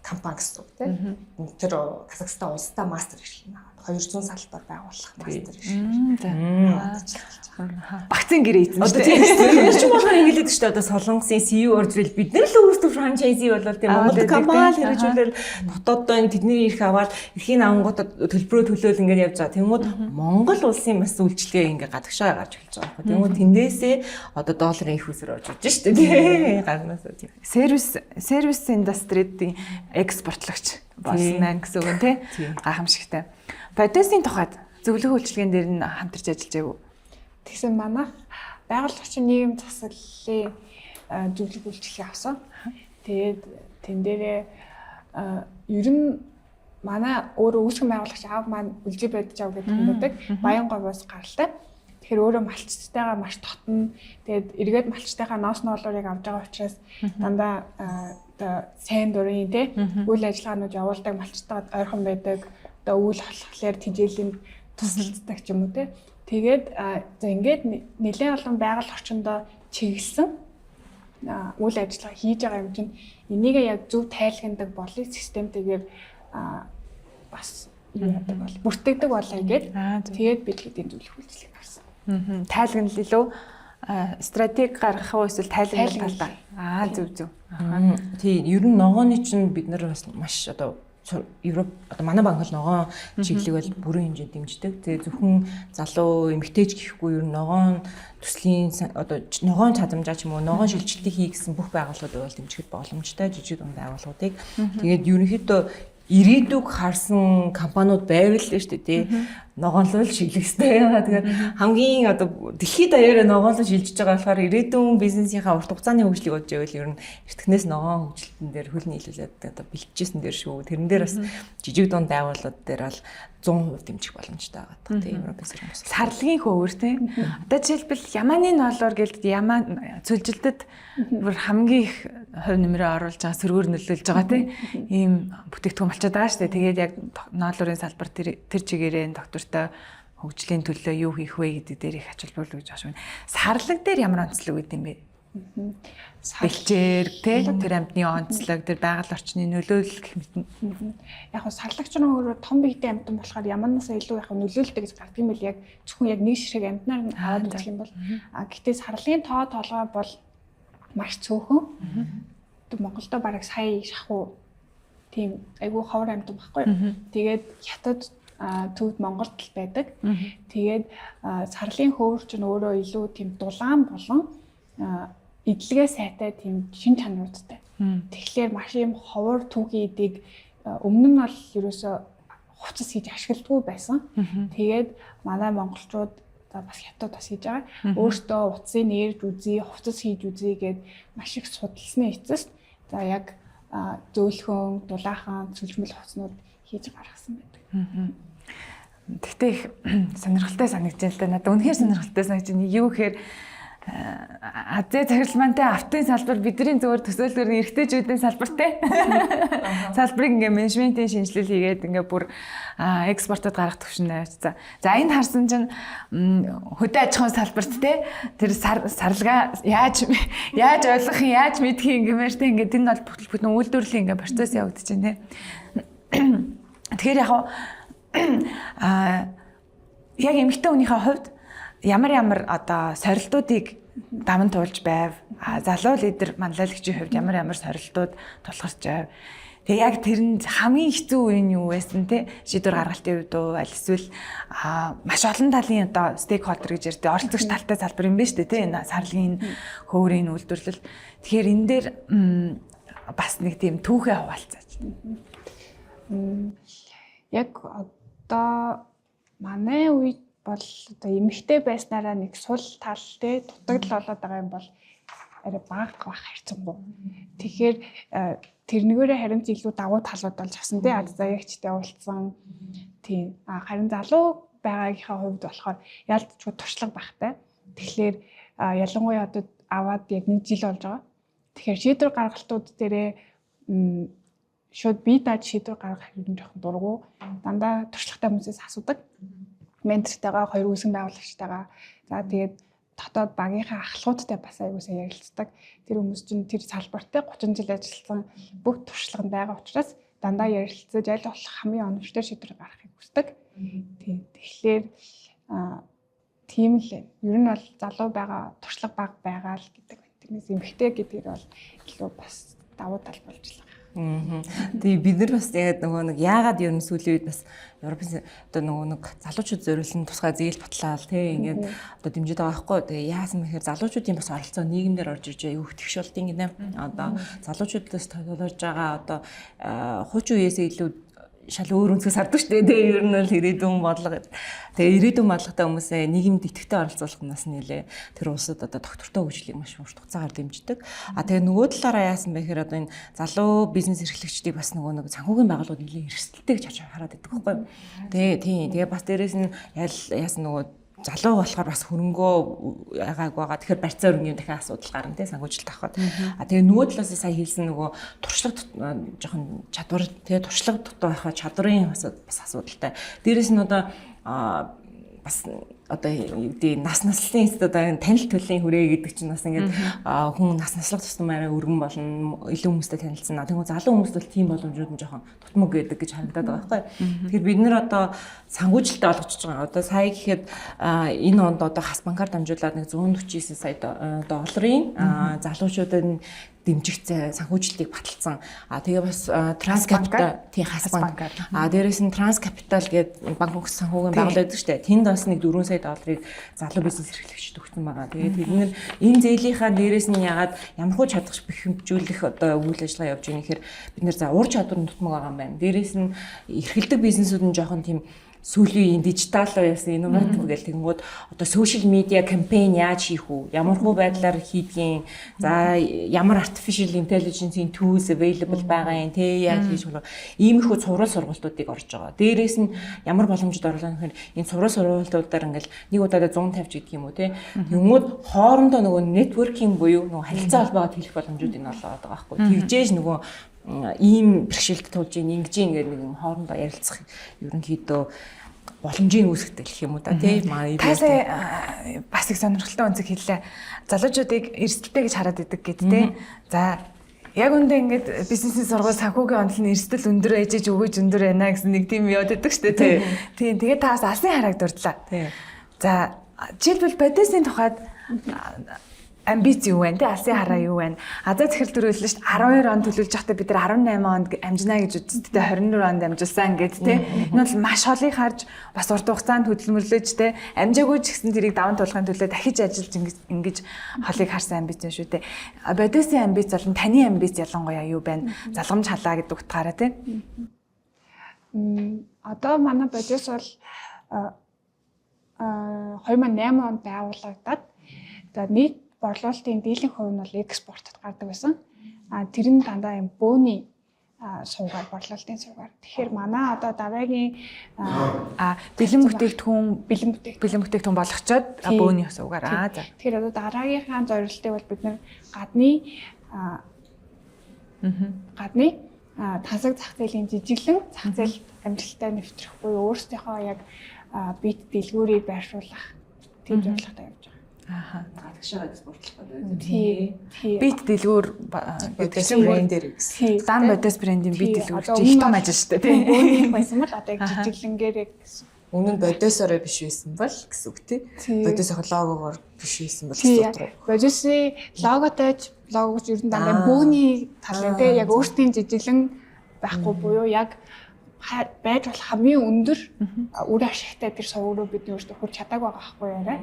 Speaker 4: компани гэсэн үг тийм. Тэр Казахстан улстай мастер ирсэн. 200 салбар байгуулах мастер ирсэн.
Speaker 1: Багцын гэрээ эзэн
Speaker 2: одоо тийм бид ч болохоор ингэдэг шүү дээ. Одоо Солонгосын CEO орж ирэл бид нар л өөрсдөө франчайзи болол тийм Монгол компани хэрэгжүүлэл дотоодоо тэдний ирэх аваад эрхийн авангууд төлбөрөө төлөөл ингээд явж байгаа. Тэнгүүд Монгол улсын бас үйлчлэгээ ингээд гадагшаа гарч эхэлж байгаа. Тэнгүүд тэндээсээ одоо долларын их үсэр орж ирж шүү дээ. Гарнаасаа тийм.
Speaker 1: Сервис индустрийн экспортлогч болсон байна гэсэн үг тийм. Гайхамшигтай. Бодисын тухайд зөвлөгөө үйлчилгээнд дээр нь хамтарч ажиллаж байв.
Speaker 3: Тэгсэн манайх байгууллагын нийгэм засаглалын зөвлөгөө үйлчилгээ авсан. Тэгээд тэн дээрээ ер нь манай өөрөө үүсгэн байгуулагч аав маань үлжи байдж ав гэдэг хүмүүдэг Баянговоос гаралтай. Тэгэхээр өөрөө малчтайгаа маш дотно. Тэгээд эргээд малчтайгаа ноос ноолорыг авч байгаа учраас дандаа оо сайн дурын тий үйл ажиллагаанууд явуулдаг малчтайгаа ойрхон байдаг. Одоо үйл болохоор тижээлийн тусалцдаг ч юм уу тий. Тэгээд за ингээд нэлээд олон байгаль орчиндөө чиглэсэн үйл ажиллагаа хийж байгаа юм чинь энийгээ яг зөв тайлгнадаг болын системтэйгээр бас юу яадаг бол бүртгэдэг болоо гэдэг. Тэгээд бид хэдийн зөвлөх үйлчлэг гарсан.
Speaker 1: Тайлгнал илүү стратеги гаргах уу эсвэл тайлгнал талаа. Зөв.
Speaker 2: Тийм ер нь ногооны чинь бид нар бас маш одоо Европ одоо манай банк л ногоон чиглэлийг бол бүрэн хэмжээнд дэмждэг. Тэгээ зөвхөн залуу эмэгтэйч гэхгүй ер нь ногоон төслийн одоо ногоон чадамжаа ч юм уу ногоон шилжилтийг хий гэсэн бүх байгууллагууд бол дэмжихэд боломжтой жижиг дунд байгууллагуудыг. Тэгээд ерөнхийдөө ирээдүг харсан компаниуд байвал л шүү дээ тий. Ногоонлол шилжихтэй яа. Тэгэхээр хамгийн одоо дэлхийд даяараа ногоонлол шилжиж байгаа болохоор ирээдүйн бизнесийнхаа урт хугацааны хөгжлийг бодж байвал ер нь эртнээс ногоон хөгжилтөн дээр хөл нийлүүлээд одоо бэлтжижсэн дээр шүү. Тэрэн дээр бас жижиг дунд байгууллагууд дээр бол 100% дэмжих боломжтой байгаа тийм Европын зэрэг бас.
Speaker 1: Сарлагын хөвөр тийм. Одоо жишээлбэл Яманы ноолоор гэлд Ямаа цөлжилтэд бүр хамгийн их хувь нэмрээ оруулж байгаа сөргөөр нөлөөлж байгаа тийм. Ийм бүтээгдэхүүн болчиход байгаа шүү дээ. Тэгээд яг ноолорын салбар тэр чигээрээ доктортой хөгжлийн төлөө юу хийх вэ гэдэг дээр их ач холбогдол гэж байна. Сарлаг дээр ямар онцлог үүд юм бэ? Бэлчээр тэр амьтны онцлог тэр байгаль орчны нөлөөлөл гэх мэт.
Speaker 3: Яг нь сарлагч нь өөрөө том биетэй амьтан болохоор яманаас илүү яг нөлөөлөлтэй гэж гардаг юм бэл яг зөвхөн яг нэг ширхэг амьтнаар нь аваад үзэх юм бол гэхдээ сарлагын тоо толгой бол маш цөөхөн. Монголдо бараг сая шахуу тийм айгүй ховор амьтан байхгүй. Тэгээд хятад төвд Монголд л байдаг. Тэгээд сарлын хөвөр чинь өөрөө илүү тийм дулаан болон эдлэгээ сайтай тийм шин чанаруудтай. Тэгэхээр маш юм ховор түүхий эдийг өмнө нь бол ерөөсө хувцас хийж ашигладгүй байсан. Тэгээд манай монголчууд бас хятад бас хийж байгаа. Өөртөө утсыг нэрж үзье, хувцас хийж үзье гэд маш их судалсны эцэст за яг зөөлхөн, дулаахан, сүлжмэл хувцснууд хийж гаргасан байдаг.
Speaker 1: Гэхдээ их сонирхолтой санагдаж байна л да. Надад үнэхээр сонирхолтой санагдаж байна. Юу гэхээр Азийн захиралмантай автын салбар бидний зөвөр төсөөлөлөөр эрэгтэйчүүдийн салбартай. Салбарыг ингээ менежментийн шинжилэл хийгээд ингээ бүр экспортод гаргах төвшөнд авчихсан. За энд харсан чинь хөдөө аж ахуйн салбарт те тэр сарлага яаж ойлгох юм, яаж мэдэх юм гэмээр те ингээ энэ бол бүтэн үйлдвэрлэлийн ингээ процесс явагдаж байна те. Тэгэхээр яг эмэгтэй хүнийхээ хувьд ямар одоо сорилтуудыг даван туулж байв. Залуу лидер манлайлагчийн хувьд ямар сорилтууд тулгарч байв. Тэгээ яг тэрэнд хамгийн хэцүү үе нь юу байсан те? Шийдвэр гаргалтын үед үү аль эсвэл маш олон талын одоо стейкхолдер гэж ярьдаг оролцогч талтай салбар юм байна шүү дээ те. Энэ сарлын хөврийн үйлдвэрлэл. Тэгэхээр энэ дээр бас нэг тийм түүхээ хуваалцаач.
Speaker 3: Яг одоо манай үед бол одоо эмэгтэй байснараа нэг сул тал те дутагдал болоод байгаа юм бол арай бага байх хайрцангуй. Тэгэхээр тэрнэгээрээ харин илүү давуу талууд болж авсан те заяагчтай уулзсан. Тийм. Харин залуу байгаагийнхаа хувьд болохоор ялцчгүй туршлага багтай. Тэгэхээр ялангуяа одоо аваад яг 1 жил болж байгаа. Тэгэхээр шийдвэр гаргалтууд дээрээ шууд бие дааж шийдвэр гаргах юм жоохон дургу. Дандаа туршлагатай хүмүүсээс асуудаг. Ментортойгоо, хоёр үүсгэн байгуулагчтайгаа за тэгээд дотоод багийнхаа ахлуудтай бас аягуулсаа ярилцдаг. Тэр хүмүүс чинь тэр салбартай 30 жил ажилласан бүх туршлага нь байгаа учраас дандаа ярилцаж аль болох хамгийн оновчтой шийдвэр гаргахыг хүсдэг. Тэгэхээр тийм л ер нь бол залуу байгаа туршлага бага байгаа л гэдэг. Тэрнээс эмэгтэй гэдгээр бол илүү бас давуу тал болж байна.
Speaker 2: Тэгээ бид нар бас яг нөгөө нэг яагаад ер нь сүүлийн үед бас Европын одоо нөгөө нэг залуучууд зориулсан тусгай зээл батлаа л тий ингээд одоо дэмжиж байгаа байхгүй. Тэгээ яасан мэхээр залуучуудын бас оролцоо нийгэмдэр орж ирж юу хөтгөш болтын гинэ. Одоо залуучуудаас толгойж байгаа одоо хуучин үеэсээ илүү шал өөр өнцгөөс хардаг шүү дээ. Тэгээ ер нь бол ирээдүйн бодлого. Тэгээ ирээдүйн бодлоготой хүмүүсээ нийгэмд идэвхтэй оролцуулах нас нэлээ тэр улсад одоо доктортой хөгжлийг маш урт хугацаагаар дэмждэг. Тэгээ нөгөө талаараа яасан бэ гэхээр одоо энэ залуу бизнес эрхлэгчдийг бас нөгөө нэг санхүүгийн байгууллагууд нэлээ эрсдэлтэй гэж хараад байдаг байхгүй юу. Тэгээ бас дээрэс нь яасан нөгөө залуу болохоор бас хөрөнгөө ягааг байгаа. Тэгэхээр барьцаа өрнгийн дахин асуудал гарна тий санхүүжилт авахад. Тэгээ нөгөө талаас сая хэлсэн нөгөө туршлага жоохон чадвар тий туршлага дутуу байхад чадрын бас асуудалтай. Дээрээс нь одоо бас одоо нас наслын одоо танил төллийн хүрээ гэдэг чинь бас ингээд хүн нас наслах тусам арай өргөн болно илүү хүмүүстэй танилцсан. Тэгвэл залуу хүмүүст бол тийм боломжууд нь жоохон тутмаг гэдэг гэж харагдаад байгаа байхгүй. Тэгэхээр бид нэр одоо санхүүжилттэй олгож байгаа. Одоо сая гэхэд энэ онд одоо хас банкар дамжуулаад нэг 149 сая долларын залуучуудад дэмжих санхүүжилтийг баталсан. Тэгээ бас Транскапитал тий хас банк. Дээрээс нь Транскапитал гэдэг банк санхүүгийн байгууллага байдаг шүү дээ. Тэнд бас нэг 4 сая долларыг залуу бизнес эрхлэгчид өгсөн байгаа. Тэгээд бид нэр энэ зээлийнхаа дээрээс нь ягаад ямархуу чадах бэхэмжүүлэх одоо үйл ажиллагаа явж байгаа нэхэр бид нэр за ур чадвар нь тутмаг байгаа юм байна. Дээрээс нь эрхэлдэг бизнесүүд нь жоохон тийм сүүлийн дижитал яасан инноватив гэх тэгэнгүүт одоо сошиал медиа кампайн яаж хийх үү? Ямар хуу байдлаар хийдгийг за ямар artificial intelligence-ийн tools available байгаа юм те яаж хийж болох иймэрхүү цуврал сургалтуудыг орж байгаа. Дээрээс нь ямар боломжууд орлоо гэхээр энэ цуврал сургалтуудаар ингээл нэг удаадаа 150 гэдэг юм уу те. Тэнгүүд хоорондоо нөгөө networking буюу нөгөө харилцаа холбоогоо хэлэх боломжууд энэ болоод байгаа байхгүй. Тэгжээж нөгөө ийм бэрхшээлт тулж ингэж ингээд нэг хоорондоо ярилцах ерөнхийдөө боломжийг үүсгэдэг гэх юм уу да тийм
Speaker 1: таасаа бас их сонирхолтой үнцэг хэллээ. Залуучуудыг эрсдэлтэй гэж хараад идэг гэд тийм. За яг үндэ ингээд бизнесийн сургууль санхүүгийн онол нь эрсдэл өндөр ээжэж өгөөж өндөр байна гэсэн нэг тийм яд өгдөг шүү дээ тийм. Тэгээд таас алсын харааг дурдлаа. За жишээлбэл бодисын тухайд амбиц юу вэ? Алсын хараа юу вэ? Азаа захирал төрүүлсэн шүү дээ. 12 он төлөвлөж байхдаа бид нар 18 онд амжина гэж үзтээ 24 онд амжилсан гэд тэ. Энэ бол маш холыг харж бас урт хугацаанд хөдөлмөрлөж тэ. Амжаагүй ч гэсэн тэрийг даван туулахын төлөө дахиж ажиллаж ингэж холыг харсан амбиц шүү дээ. Бодисын амбиц болон таны амбиц ялангуяа юу байна? Залгамж халаа гэдэг утгаараа тэ.
Speaker 3: Одоо манай бодис бол 2008 онд байгуулагдаад нийт борлуулалтын дийлэнх хувь нь бол экспортод гардаг байсан. Тэр нь дандаа юм бөөний суугаар борлуулалтын суугаар. Тэгэхээр манай одоо дараагийн
Speaker 1: бэлэн бүтээгдэхүүн
Speaker 3: бэлэн бүтээгдэхүүн
Speaker 1: болгочоод бөөний суугаар. За.
Speaker 3: Тэгэхээр одоо дараагийнхаа зорилтыг бол бид нэр гадны тансаг зах зээлийн жижиглэн зах зээл амжилттай нэвтрэх буюу өөрсдийнхөө яг бит дэлгүүрийг байршуулах тийм зорилготой явж байгаа.
Speaker 2: Гадагшаа экспортлох гэдэг.
Speaker 3: Тийм.
Speaker 1: Бит дэлгүүр
Speaker 4: гэдэг чинь брендээр гэсэн.
Speaker 1: Дан бодис брендийн бит дэлгүүр их том ажил шүү дээ тийм.
Speaker 3: Бөөний байсан бол одоо яг жижиглэнгээр гэсэн.
Speaker 4: Өмнө нь бодисороо биш байсан бол гэсэн үг тий. Бодисох логогоор биш байсан бол гэсэн үг.
Speaker 3: Бодисын логотойч логогч ер нь дандаа бөөний талын тий яг өөртөө жижиглэн байхгүй буюу яг байж болох хамгийн өндөр үр ашигтай тэр сувгруу бидний өөртөө хүрч чадаагүй байгаа байхгүй яриа.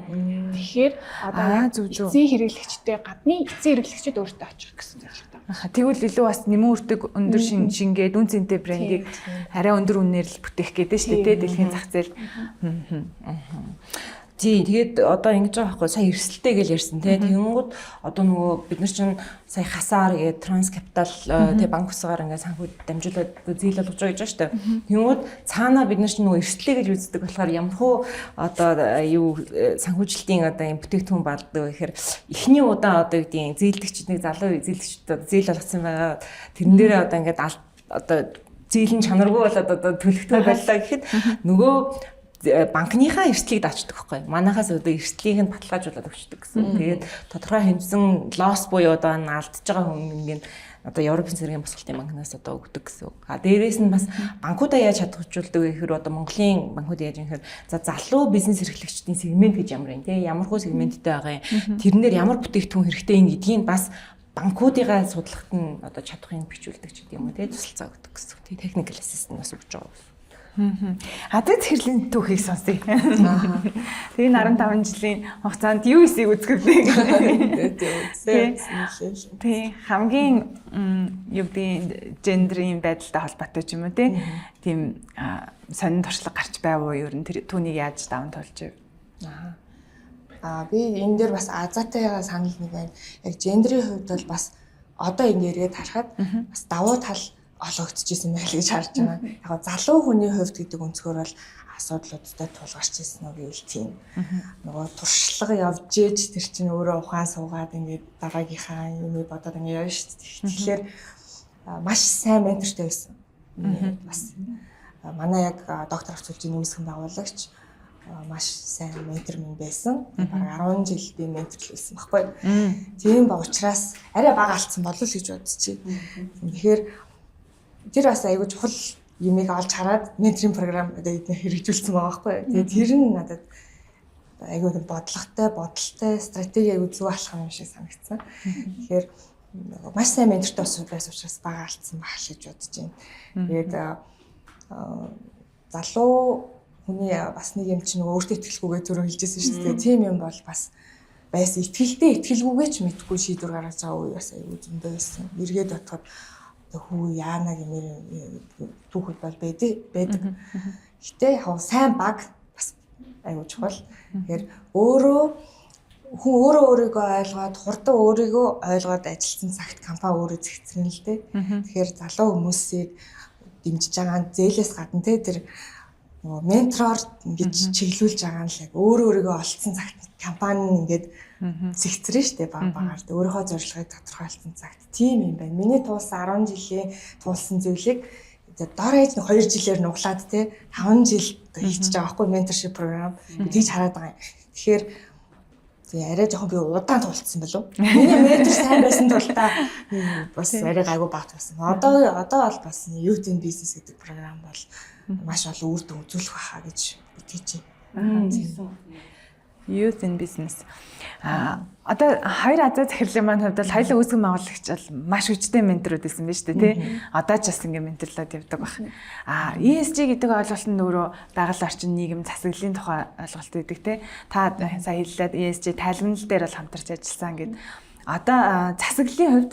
Speaker 3: Тэгэхээр одоо эцсийн хэрэглэгчтэй гадны эцсийн хэрэглэгчд өөртөө очих гэсэн зорилготой.
Speaker 1: Тэгвэл илүү бас нэмэн үрдэг өндөр шингээд үн цэнтэй брендийг арай өндөр үнээр л бүтээх гэдэг шүү дээ дэлхийн зах зээл.
Speaker 2: Тий, тэгээд одоо ингэж байгаа байхгүй сая эрсдэлтэй гэж ярьсан тий. Тэнгүүд одоо нөгөө бид нар чинь сая хасаар тэгээд транскапитал тий банк усгаар ингээд санхүү дамжуулаад зээл болгож байгаа гэж байна шүү дээ. Тэнгүүд цаанаа бид нар чинь нөгөө эрсдлээ гэж үздэг болохоор ямархуу одоо юу санхүүжилтийн одоо юм бүтээгдэхүүн балдаг гэхээр эхний удаа одоо юу гэдэг зээлдэгчд нэг залуу зээлдэгчд зээл болгосон байгаа. Тэрэн дээрээ одоо ингээд одоо зээлийн чанаргүй болоод одоо төлөвтэй байлаа гэхэд нөгөө банкныхаа эрсдлийг даачдаг байхгүй. Манайхаас одоо эрсдлийг нь баталгаажуулаад өгчдөг гэсэн. Тэгээд тодорхой хэмжсэн лосс буюу одоо алдчихж байгаа хүмүүнгийн одоо Европын цэргийн босголтын банкнаас одоо өгдөг гэсэн. Дээрээс нь бас банкудаа яаж чадваржуулдаг вэ гэхээр одоо Монголын банкуд яаж юм гэхээр за залуу бизнес эрхлэгчдийн сегмент гэж ямар юм те ямархуу сегменттэй байгаа юм. Тэрнээр ямар бүтээгдэхүүн хэрэгтэй юм гэдгийг бас банкуудыгаа судлахад нь одоо чадахыг бичүүлдэг ч гэдэг юм уу те тусалцаа өгдөг гэсэн. Тэгээ техникал ассистент бас өгч байгаа.
Speaker 1: Хадад хэрлийн түүхийг сонсъё. Тэгээ 15 жилийн хугацаанд юу эсийг үзгэвлээ. Тэгээ хамгийн юу гэдэг гендрийн байдалтай холбоотой ч юм уу тийм сонин туршлага гарч байвуу ер нь тэр түүнийг яаж даван туулж вэ?
Speaker 4: Би энэ дээр бас азаатайгаа санал нэг байна. Яг гендрийн хувьд бол бас одоо ингээргээд харахад бас давуу тал олгогдчихсэн байл гэж харж байгаа. Яг залуу хүний хувьд гэдэг өнцгөр бол асуудлуудтай тулгарч ирсэн үг л тийм. Нөгөө туршлага явж ээж тэр чинь өөрөө ухаан суугаад ингээд дараагийнхаа юм бодоод ингээд явна шүү дээ. Тэгэхээр маш сайн ментортэй байсан. Бас манай яг доктор авцуулжийн нүүсгэн байгуулагч маш сайн ментор минь байсан. Бараг 10 жил би менторлуулсан байхгүй. Тийм ба учраас арай бага алдсан болов л гэж бодчих. Тэгэхээр тэр бас айгүй чухал юмыг олж хараад менторинг програм одоо эдгээр хэрэгжүүлсэн байгаа байхгүй. Тэгээд тэр нь надад айгүй бодлоготой, стратеги айгүй зөв алхах юм шиг санагдсан. Тэгэхээр маш сайн ментортой байсан учраас бага алдсан байх гэж бодож байна. Тэгээд залуу хүний бас нэг юм чинь өөртөө итгэлгүйгээ зөрөө хэлжсэн шүү дээ. Тийм юм бол бас байсан. Итгэлгүйгээ ч мэдгүй шийдвэр гаргаж байгаа үе бас айгүй зөндөө байсан. Эргээд бодоход хүү яана гэмээр түүхэд бол байдаг. Гэтэ яг сайн баг бас аюул чухал. Тэгэхээр хүн өөрийгөө ойлгоод хурдан өөрийгөө ойлгоод ажилласан цагт компани өөрөө зэгцрэн л дээ. Тэгэхээр залуу хүмүүсийг дэмжиж байгаа зээлээс гадна тэр нөгөө ментороор ингэж чиглүүлж байгаа нь л яг өөрийгөө олцсон цагт компани ингээд зэгцрэн штэ багаар өөрийнхөө зорилгыг тодорхойлсон цагт тийм юм байна. Миний туулсан 10 жилийн туулсан зүйлийг дор ээж 2 жилээр нуглаад те 5 жил хийчихэж байгаа байхгүй менторшип програм тийж хараад байгаа юм. Тэгэхээр арай жоохон би удаан туулсан болов. Миний ментор сайн байсан тул та бас арай гайгүй багт байсан. Одоо бол бас Youth in Business гэдэг програм бол маш олон үр дүн үзүүлэх байхаа гэж итгэж байна.
Speaker 1: Youth in Business. Одоо хоёр азаа захирлын маань хувьд бол хоёулаа үүсгэн байгуулагч бол маш хүчтэй менторуд байсан биз дээ тий. Одоо ч бас ингэ менторлоод явдаг баг. ESG гэдэг ойлголт нь өөрөө байгаль орчин нийгэм засаглалын тухай ойлголт байдаг тий. Та сая хэллээд ESG тайлбарлал дээр бол хамтарч ажилласан гэд. Одоо засаглалын хувьд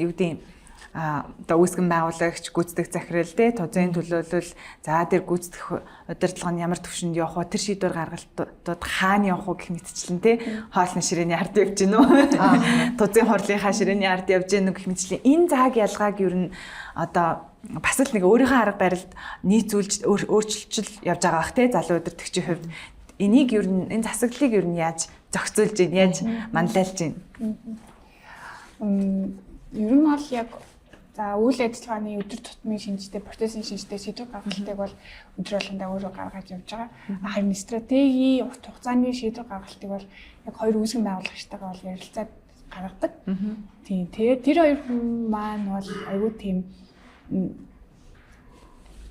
Speaker 1: юу гэдэг одоо үүсгэн байгуулагч гүйцэтгэх захирал тий тузын төлөөлөл за тэр гүйцэтгэх удирдлага нь ямар төвшөнд явах вэ тэр шийдвэр гаргалтууд хаана явах вэ гэх мэтчлэн тий хоолны ширээний ард явж гин үү тузын хурлынхаа ширээний ард явж гин үү гэх мэтчлэн энэ зааг ялгааг ер нь одоо бас л нэг өөрийнхөө арга барилд нийцүүлж өөрчлөлт явж байгаа бах те залуу өдөртөгчийн хувьд энийг ер нь энэ засаглалыг ер нь яаж зохицуулж гин яаж манлайлж гин.
Speaker 3: Ер нь бол яг за үйл ажиллагааны өдөр тутмын шинжтэй процессын шинжтэй шийдвэр гаргалтыг бол өдөр болгондоо өөрөө гаргаж явж байгаа. Харин стратеги урт хугацааны шийдвэр гаргалтыг бол яг хоёр үүсгэн байгуулагчтайгаа бол ярилцаад гаргадаг. Тийм. Тэгээд тэр хоёр хүн маань бол айгүй тийм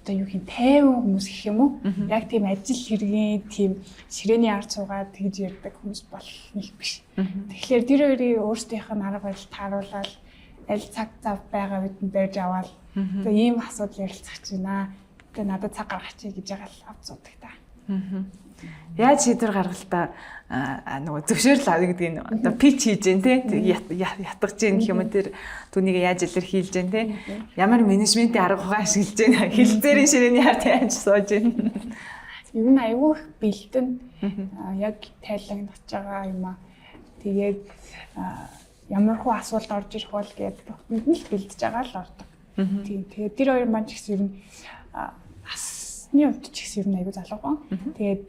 Speaker 3: одоо юу гэх юм тайван хүмүүс гэх юм уу? Яг тийм ажил хэргийн тийм ширээний ард суугаад тэгж ярьдаг хүмүүс бол нэг биш. Тэгэхээр тэр хоёрын өөрсдийнх нь арга барил тааруулаад аль цаг зав байгаа үед нь барьж аваад тэгээ ийм асуудал ярилцах чинь тэгээ надад цаг гаргачих гэж байгаа л авцуудаг та.
Speaker 1: Яаж шийдвэр гаргалтаа нөгөө зөвшөөрөл авъя гэдэг нь одоо пич хийж гэн те ятгаж гэн гэх юм тэр түүнийг яаж илэрхийлж гэн те ямар менежментийн арга ухаан ашиглаж гэн хилцээрийн ширээний харт яаж сууж гэн
Speaker 3: ер нь айгүй их бэлдэн яг тайлгнаж байгаа юм аа тэгээд ямар хуу асуулт орж ирэх бол гэдэг бүгд нь л бэлдэж байгаа л ордог. Тийм тэгээд тэр хоёр маань ч гэсэн ер нь асны хувьд ч гэсэн ер нь айгүй залуугаан. Тэгээд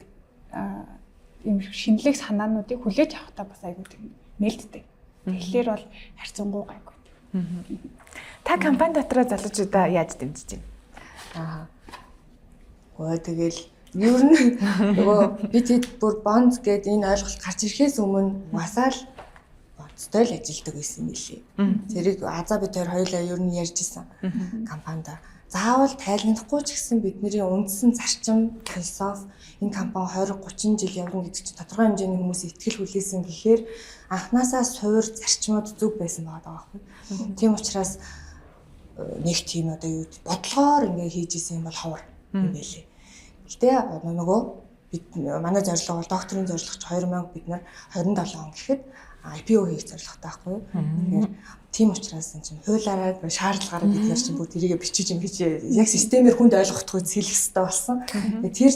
Speaker 3: ийм шинэлэг санаануудыг хүлээж авахтаа бас айгүй тийм нээлттэй. Тэгэхээр бол харьцангуй гайгүй.
Speaker 1: Та компани дотроо залуучуудаа яаж дэмжиж байна?
Speaker 4: Гоо тэгэл ер нь нөгөө бид бүр бонд гэдэг энэ ойлголт гарч ирэхээс өмнө масаал бондтой л ажилладаг байсан юм билий. Зэрэг азаа бид хоёулаа ер нь ярьжсэн компанид заавал тайлгнахгүй ч гэсэн бидний үндсэн зарчим философи энэ компани 20-30 жил явна гэдэг чинь тодорхой хэмжээний хүмүүс итгэл хүлээсэн гэхээр анханасаа суур зарчмууд зөв байсан байгаа байхгүй. Тийм учраас нэг тийм одоо юу бодлогоор ингээ хийж исэн юм бол ховор юм байлээ. Гэтэ нөгөө бид манай зорилго бол докторийн зорилго ч 2000 бид нар 27 он гэхэд IPO хийх зорилготой байхгүй. Тэгэхээр тийм учраас энэ чинь хуулаараа шаардлагаараа бид нар чинь бүгд тэрийгэ бичиж ингэж яг системээр хүнд ойлгохдох үс хэлэх хэрэгтэй болсон. Тэр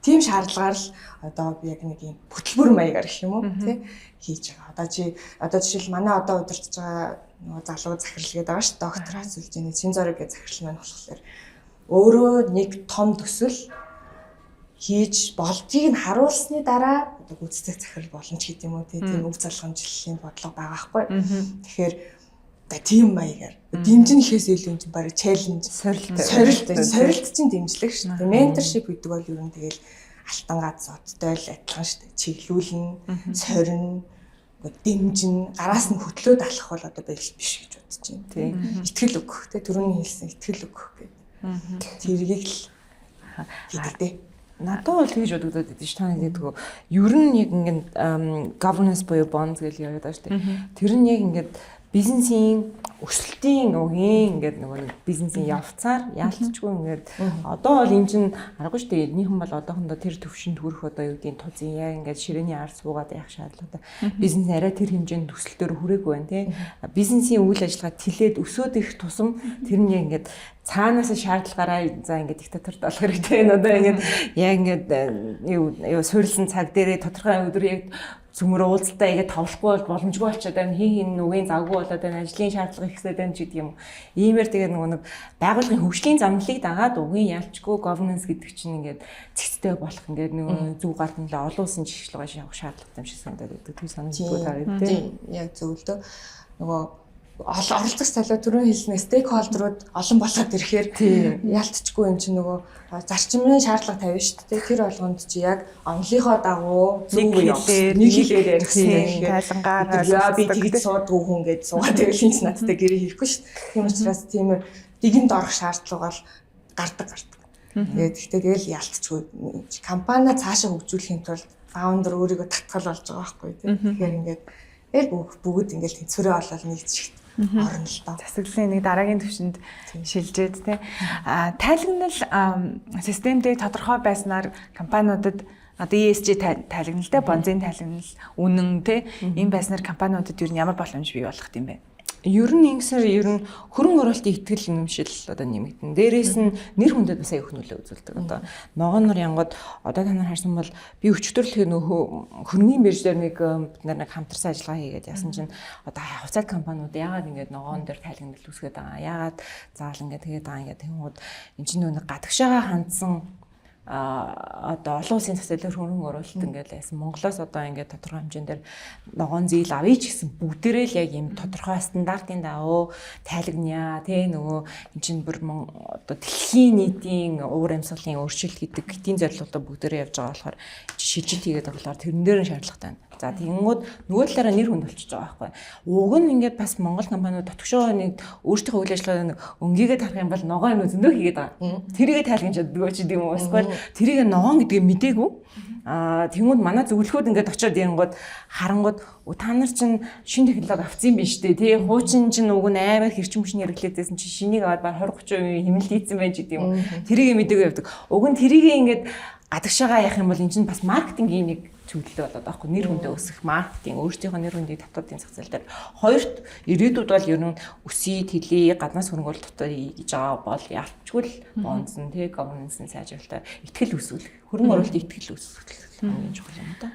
Speaker 4: тийм шаардлагаар л одоо яг нэг юм бүтлбэр маягаар гэх юм уу тий хийж байгаа. Одоо жишээл манай одоо удирдах байгаа нөгөө залуу захирал гэдэг байгаа ш доктор асуулж байгаа чин зориг гэж захирал маань болохоор өөрөө нэг том төсөл хийж болдгийг нь харуулсны дараа одоо гүйцэтгэх захирал боломж гэдэг юм уу тийм өв залгамжлалын бодлого байгаа байхгүй. Тэгэхээр тийм маягаар дэмжинэхээс илүү юм бараг челленж сорилт чинь дэмжлэг шүү дээ. Менторшип гэдэг бол ер нь тэгэл алтан гац зодтой л адилхан шүү дээ. Чиглүүлнэ, сорин, дэмжин, гараас нь хөтлөөд алах бол одоо байл биш гэж бодож байна. Тийм. Итгэл өгөх те түрүүний хэлсэн итгэл өгөх гэдэг. Тэргийг л хийдэг.
Speaker 2: Надад бол тэгж бодогдоод идэв ш та нэг гэдэг. Ер нь яг ингээд governance буюу bonds гэж яриад байгаа шүү дээ. Тэр нь яг ингээд бизнесийн өсөлтийн үеийн ингээд нөгөө бизнесийн явцаар яалтчгүй ингээд одоо бол энэ чинь аргагүй шүү дээ. Нийхэн бол одоохондоо тэр төвшөнд хүрэх одоо юу гэдгийг тузын яа ингээд ширээний ард суугаад явах шаардлагатай. Бизнес арай тэр хэмжээнд төсөлтөөр хүрээгүй байна тий. Бизнесийн үйл ажиллагаа тэлээд өсөөд ирэх тусам тэр нь ингээд цаанаас шаардлагаараа за ингээд диктатор болох хэрэгтэй энэ одоо ингээд яг ингээд юу суурилсан цаг дээрээ тодорхой өдөр яг зүмөр уулзалтаа игээд тавлахгүй бол боломжгүй болчиход байна. Хин нүгийн завгүй болоод байна. Ажлын шаардлага ихсээд байна ч гэдэг юм. Иймэр тэгээд нэг байгууллагын хөгжлийн замналыг дагаад угийн ялчгүй governance гэдэг чинь ингээд цэгцтэй болох ингээд нэг зүг гарт нь л олон улсын жишгэлгөө явах шаардлагатай юм шиг санагдаад байдаг. Түр санагддаг таараа тийм.
Speaker 4: Яг зөвлөдөө нөгөө оролцох салуу түрүүн хэлснээр стейкхолдерууд олон болоод ирэхээр ялтчгүй юм чинь нөгөө зарчмын шаардлага тавина шүү дээ. Тэр болгонд чи яг онлынхоо дагуу
Speaker 1: нэг хэлээр ярьсан тайлангаар
Speaker 4: би тэгж суудгүй хүн гэж суугаад байвал энэ надтай гэрээ хийхгүй шүү дээ. Тийм учраас тиймэр дигэнд орох шаардлага бол гардаг. Тэгээд тэгэл ялтчгүй компани цаашаа хөгжүүлэхийн тулд фаундер өөрийгөө татгал болж байгаа байхгүй тийм. Тэгэхээр ингээд бүгд ингээд тэнцвэрээ олол нэгдэж орно л доо.
Speaker 1: Засаглалын нэг дараагийн түвшинд шилжээд тий. Тайлгнал системдээ тодорхой байснаар компаниудад одоо ESG тайлгналтай бонзын тайлгнал үнэн тий. Энэ байснаар компаниудад юу ямар боломж бий болох юм бэ?
Speaker 2: Ер нь ингэсээр ер нь хөрөнгө оруулалтын итгэл үнэмшил одоо нэмэгдэн. Дээрээс нь нэр хүндэд бас аяг нөлөө үзүүлдэг. Одоо ногоон нар янгууд одоо та нар харсан бол би өчтөрлөхийн нөхөө хөрөнгөний биржээр бид нар хамтарсан ажиллагаа хийгээд яасан чинь одоо хувьцаат компаниуд яагаад ингэж ногоон дээр тайлгнал үүсгээд байгаа. Яагаад заал ингэж тэгээд байгаа ингэ тэнгууд энэ чинь нэг гадагшаага хандсан одоо олон улсын цэцэлээр хөрөнгө оруулалт ингээл яасан Монголоос одоо ингээд тодорхой хэмжээгээр ногоон зээл авъя ч гэсэн бүгдээрээ л яг юм тодорхой стандартын дагуу тайлагнаа тий нөгөө эн чинь бүр одоо дэлхийн нийтийн уур амьсгалын өөрчлөлт гэдэг эдийн зорилготой бүгдээрээ явж байгаа болохоор шилжилт хийгээд болохоор тэрэн дээр нь шаардлагатай байна. За тэгэнгүүт нөгөө талаараа нэр хүнд болчихж байгаа байхгүй. Уг нь ингээд бас Монгол компаниуд дотгошоо нэг өөрсдийнхөө үйл ажиллагаа өнгийгээд харах юм бол ногоо юм зөндөө хийгээд байгаа. Тэрийгэ тайлгнаж чаддгүй ч гэдэм үү. Эсвэл тэрийг ногоон гэдгийг мдээгүй. Тэнгүүд манай зөвлөхүүд ингээд очиод янгууд харангууд та нар чинь шин технологи авцсан юм биш үү тий хуучин чинь уг нь амар хэрчим хүчний хэрэглээдсэн чинь шинийг аваад баг 20-30% хэмнэлт хийцэн байж гэдэг юм. Тэрийг мдээгүй явдаг. Уг нь тэрийг ингээд гадагшаага яах юм бол эн чинь бас маркетингийн нэг чиглэл болоод байгаа хгүй нэр хүндээ өсөх маркетинг өөрсдийнхөө нэр хүндийг татварын зах зээл дээр хоёрт ирээдүйд бол ер нь өсөйд хэлий гаднаас хөрөнгө оруулалт дотор хийж байгаа бол ялчгүй л бонзон тий governance сайжруулалтаа ихтгэл үүсгэх хөрөнгө оруулалтын ихтгэл үүсгэх хамгийн чухал юм да.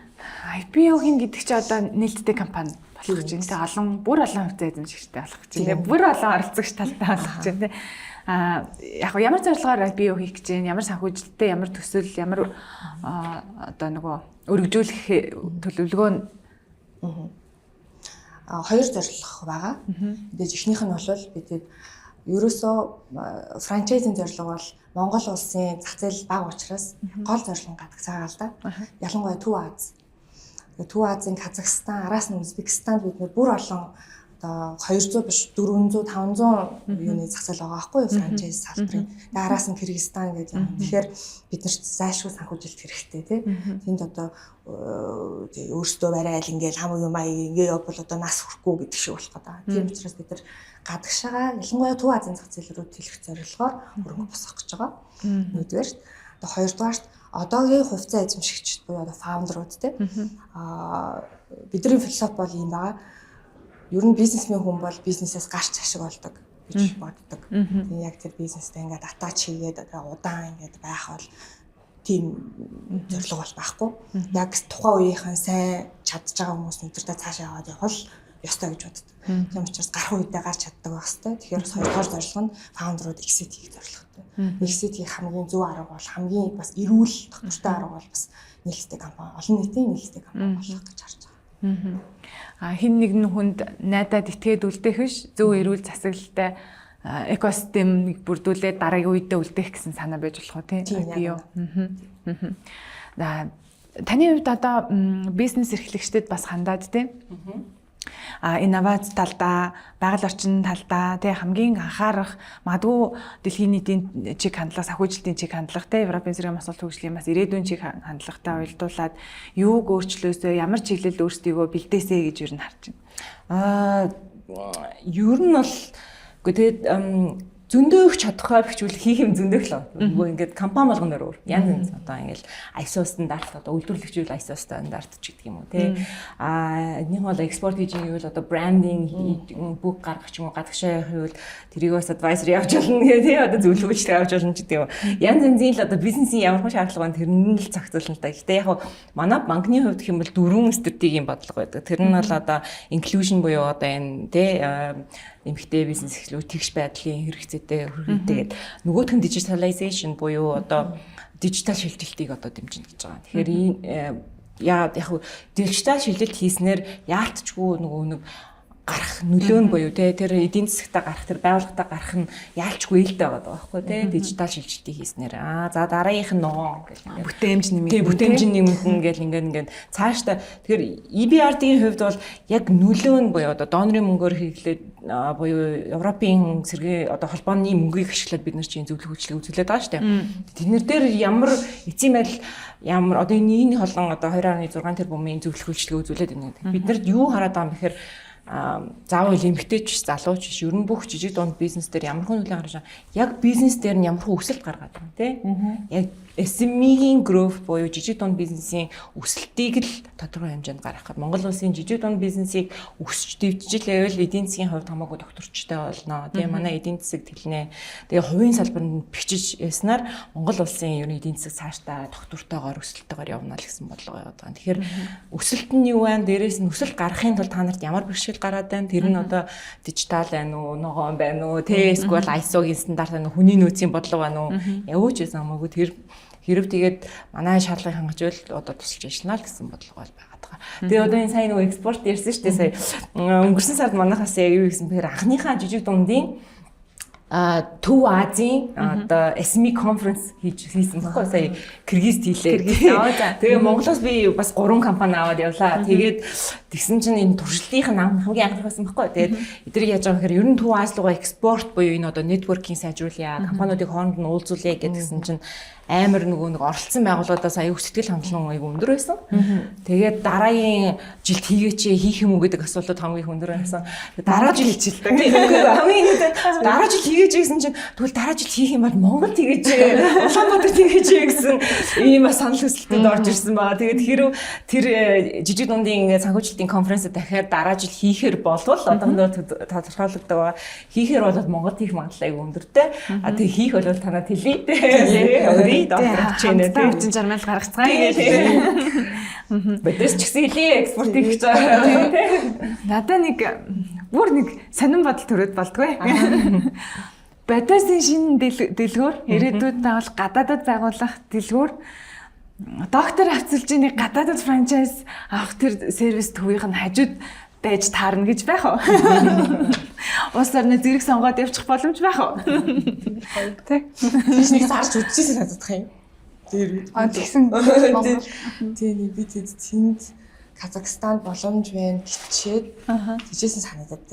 Speaker 1: IPO-гийн гэдэг чи одоо нээлттэй компани болох гэж байна. Тэ олон бүр олон хувьцаа эзэмшигчтэй болох гэж байна. Бүр олон оролцогч талтай болох гэж байна. Яг ямар зорилгоор IPO хийх гэж байна? Ямар санхүүжилттэй, ямар төсөл, ямар одоо нөгөө өргөжүүлэх төлөвлөгөө нь
Speaker 4: хоёр зорилго байгаа. Тэгээд эхнийх нь бол бид ерөөсөө франчайзинг зорилго бол Монгол улсын зах зээл бага учраас гол зорилго гадагшаа л да. Ялангуяа Төв Аз. Төв Азийн Казахстан, араас нь Узбекистанд бид бүр олон одоо 200 биш 400 500 юуны зах зээл байгаа байхгүй юу франчайз салбарын. Тэгээд араас нь Кыргызстан гэж юм. Тэгэхээр бид нарт зайлшгүй санхүүжилт хэрэгтэй тий. Тэнд одоо өөрсдөө барай айл ингээл хам юм аа ингээ явбал одоо нас хүрхгүй гэдэг шиг болох гэдэг. Тийм учраас бид нар гадагшаага ялангуяа Төв Азийн зах зээл рүү тэлэх зорилгоор хөрөнгө босгох гэж байгаа. Нэгдүгээр одоо хоёрдугаар одоогийн хувьцаа эзэмшигчд буюу одоо фаундерууд тий. Бидний философи бол юм байгаа. Ер нь бизнесмен хүн бол бизнесээс гарч ашиг олдог гэж боддог. Тэгээ яг тэр бизнестэй ингээд атач хийгээд одоо удаан ингээд байх бол тийм зорилго бол байхгүй. Яг тухайн үеийнхэн сайн чадж байгаа хүмүүс өдөртөө цаашаа яваад явбал ёстой гэж боддог. Тийм учраас гарах үедээ гарч чаддаг байх хэвээр. Тэгэхээр хоёрдугаар зорилго нь фаундерууд exit хийх зорилготой. Exit хийх хамгийн зөв арга бол хамгийн бас эрүүл тогтвортой арга бол бас нээлттэй компани, олон нийтийн нээлттэй компани болох гэж харж байгаа.
Speaker 1: Хин нэгэн хүнд найдаад итгээд үлдээх биш зөв эрүүл засаглалтай экосистемийг бүрдүүлээд дараагийн үедээ үлдээх гэсэн санаа байж болох уу тийм IPO. Таны хувьд одоо бизнес эрхлэгчдэд бас хандаад тийм инновац талдаа, байгаль орчин талдаа тий хамгийн анхаарах магадгүй дэлхийн нийтийн чиг хандлага, санхүүжилтийн чиг хандлага тий Европын зэрэг масгал хөгжлийн бас ирээдүйн чиг хандлагатай уялдуулаад юуг өөрчлөөсөө ямар чиглэлд өөрсдийгөө бэлдээсэй гэж юу н харж байна.
Speaker 2: Ер нь бол тэгээд зөндөөх чадхаа бихжүүл хийх юм зөндөөх л. Нөгөө ингээд компани болгоноор өөр. Янз одоо ингээд ISO стандарт одоо үйлдвэрлэгчүүл ISO стандарт ч гэдэг юм уу тий. Энийг бол экспорт хийж ивэл одоо брендинг бүх гаргах ч юм уу гадагшаа явах үйл тэрийг бас адвайзер явж болно тий одоо зөвлөгөөчлөг авч болно ч гэдэг юм. Янз янзын л одоо бизнесийн ямар ч шаардлага байна тэр нь л зохицуулна л та. Гэтэ яг манай банкны хувьд гэх юм бол 4 стратегийн бодлого байдаг. Тэр нь бол одоо inclusion буюу одоо энэ тий эмэгтэй бизнес эхлүү тэгш байдлын хэрэгцээтэй хүрээгээд нөгөөх нь digitalization буюу одоо дижитал шилжилтийг одоо дэмжинэ гэж байгаа. Тэгэхээр яг дижитал шилжилт хийснээр яалтчгүй нөгөө гарах нөлөө нь буюу тэр эдийн засагтаа гарах тэр байгууллагатаа гарах нь яалчгүй ээлтэй байгаа байхгүй тий дижитал шилжилтийг хийснээр за дараагийнх нь ногоо гэх юм
Speaker 1: бүтээмж нэмэгдэнэ
Speaker 2: бүтээмж нэмэгдэнэ гэл ингээд цаашдаа тэгэхээр EBRD-ийн хувьд бол яг нөлөө нь буюу одоо донорын мөнгөөр хийглээд буюу Европын цэргийн одоо холбооны мөнгийг ашиглаад бид нар чинь зөвлөгөөчлөг үзүүлээд байгаа шүү дээ. Тэднэр дээр ямар эцсийн байдал ямар одоо энэ холон одоо 2.6 тэрбумын зөвлөгөөчлөг үзүүлээд байна. Бид нарт юу хараад байгаа юм бэхээр заавал эмэгтэйч биш, залууч биш, ер нь бүх жижиг дунд бизнес дээр ямархан нөлөө гаргаж байгаа. Яг бизнес дээр нь ямархан өсөлт гаргаад байна тий. Яг SME-ийн growth буюу жижиг дунд бизнесийн өсөлтийг л тодорхой хэмжээнд гаргахад Монгол улсын жижиг дунд бизнесийг өсөж дэвжиж лээвэл эдийн засгийн хувьд хамаагүй докторчтой болно. Тэгээ манай эдийн засаг тэлнэ. Тэгээ хувийн салбарт бичиж яснаар Монгол улсын ер нь эдийн засаг цаашдаа доктортойгоор өсөлттөөр явна л гэсэн бодлого яваад байгаа. Тэгэхээр өсөлт нь юу вэ? Дээрээс нь өсөлт гаргахын тулд та нарт ямар бэрхшээл гараад байна? Тэр нь одоо дижитал байна уу, ногоон байна уу, эсвэл ISO-гийн стандарт байна уу, хүний нөөцийн бодлого байна уу? Явууч гэсэн хамаагүй тэр хэрэг тэгээд манай шаардлагыг хангажвал одоо тусалж ажиллана л гэсэн бодлого бол байгаа даа. Тэгээ одоо энэ сайн нөгөө экспорт ярьсан шүү дээ сая. Өнгөрсөн сард манайхаас яг юу гэсэн бэхээр анхныхаа жижиг дундын Төв Азийн одоо SME conference хийсэн баггүй сая Кыргызд хийлээ. Тэгээ Монголоос би бас 3 компани аваад явлаа. Тэгээд тэгсэн чинь энэ туршилтынх нь хамгийн анх байсан баггүй. Тэгээд эдгээр яаж байгаа гэхээр ер нь Төв Аз руугаа экспорт буюу энэ одоо networking сайжруулъя, компаниудыг хооронд нь уулзуулъя гэдгсэн чинь амар нэг оролцсон байгууллагуудаас аюу сэтгэл хангалуун аюу өндөр байсан. Тэгээд дараагийн жилд хийгээч хийх юм уу гэдэг асуултууд хамгийн өндөр байсан. Дараа жил хийчихлээ. Хамгийн нэг дараа жил хийгээч гэсэн чинь тэгвэл дараа жил хийх юм бол Монголд хийгээч, Улаанбаатарт хийгээч гэсэн ийм бас санал хүсэлтэнд орж ирсэн баа. Тэгээд хэрв тэр жижиг дундын санхүүжилтийн конференцд дахиад дараа жил хийхээр болвол одоохондоо тодорхойлогддог байгаа. Хийхээр бол Монголд хийх магадлал аюу өндөртэй. А тэг хийх бол танад хэлээ. Доктор чэнэ
Speaker 1: тийм 60 мянга гаргацгаая гэж.
Speaker 2: Бэдэс ч гэсэн хэлээ экспорт хийж байгаа.
Speaker 1: Надаа нэг бүр нэг сонирн бодол төрөөд болдгоо. Бэдэсийн шинэ дэлгүүр ирээдүйд бол гадаадд байгуулах дэлгүүр доктор авцалжийн гадаадд франчайз авах тэр сервис төвийнх нь хажууд байж таарна гэж байх уу? Улс орны зэрэг сонгоод явчих боломж байх уу?
Speaker 4: Тэг. Тийш нэг зарж үзчихсэн надад юм. Тэр
Speaker 3: тэгсэн.
Speaker 4: Тийм би тэнд Казахстан боломж байна гिचээд тийжсэн санагдаад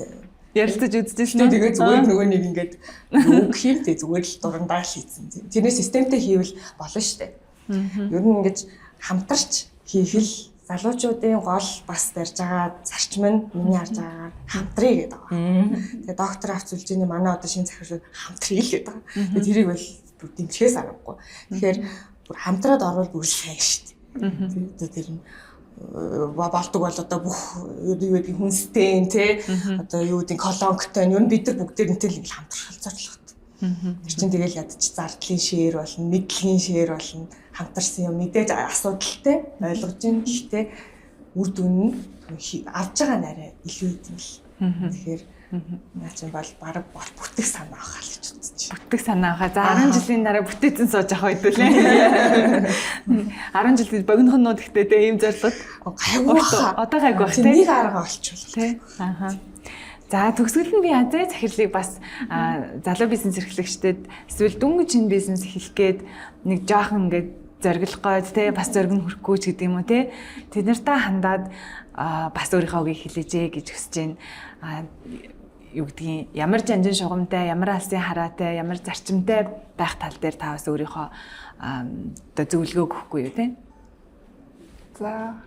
Speaker 1: ярилцаж үзчихсэн.
Speaker 4: Тэгээ зүгээр нөгөө нэг ингээд юу хийх вэ зүгээр л дурандаа л хийсэн. Тэрнээ системтэй хийвэл болно шүү дээ. Ер нь ингээд хамтарч хийхэл залуучуудын гол бас барьж байгаа зарчим нь миний харж байгаагаар хамтрыг гэдэг байгаа. Тэгээ доктор авцуулжины манай одоо шинэ захирал хамтрыг л гэдэг байгаа. Тэгээ тэрийг бол бүр дэмжихээс аргагүй. Тэгэхээр бүр хамтраад орвол бүр сайн шүү дээ. Тэр нь болдог бол одоо бүх юу гэдэг хүнстэй тий одоо юу гэдэг колонктой ер нь бид нар бүгдээрнтэй л хамтрах зорилготой. Тэр чинь тэгэл ядч зардлын шеэр болно, мэдлэгийн шеэр болно, хамтарсан юм мэдээж асуудалтай ойлгож байна. Гэхдээ үр дүн нь авж байгаа нарай илүү идэв л. Тэгэхээр наач бол баг бүтэх санаа авах л гэж бодчих.
Speaker 1: Бүтэх санаа авах. За 10 жилийн дараа бүтээсэн сууж авах хэдүүлээ. 10 жилд богинохнууд ихтэй те ийм зорилгод
Speaker 4: гайгүй баха.
Speaker 1: Одоо гайгүй бах те.
Speaker 4: Нэг арга олчихвол
Speaker 1: те. Аха. За төгсгөл нь би азай захирлыг бас залуу бизнес эрхлэгчдэд эсвэл дөнгөж шинэ бизнес эхлэх гээд нэг жоохон ингээд зориглох гээд те бас зориг нь хүрэхгүй ч гэдэг юм уу те. Тэд нартай хандаад бас өөрийнхөө үгийг хэлээжээ гэж хүсэж байна. Юу гэдгийг ямар жанжин шугамтай, ямар алсын хараатай, ямар зарчимтай байх тал дээр та бас өөрийнхөө одоо зөвлөгөө өгөхгүй юу те.
Speaker 3: За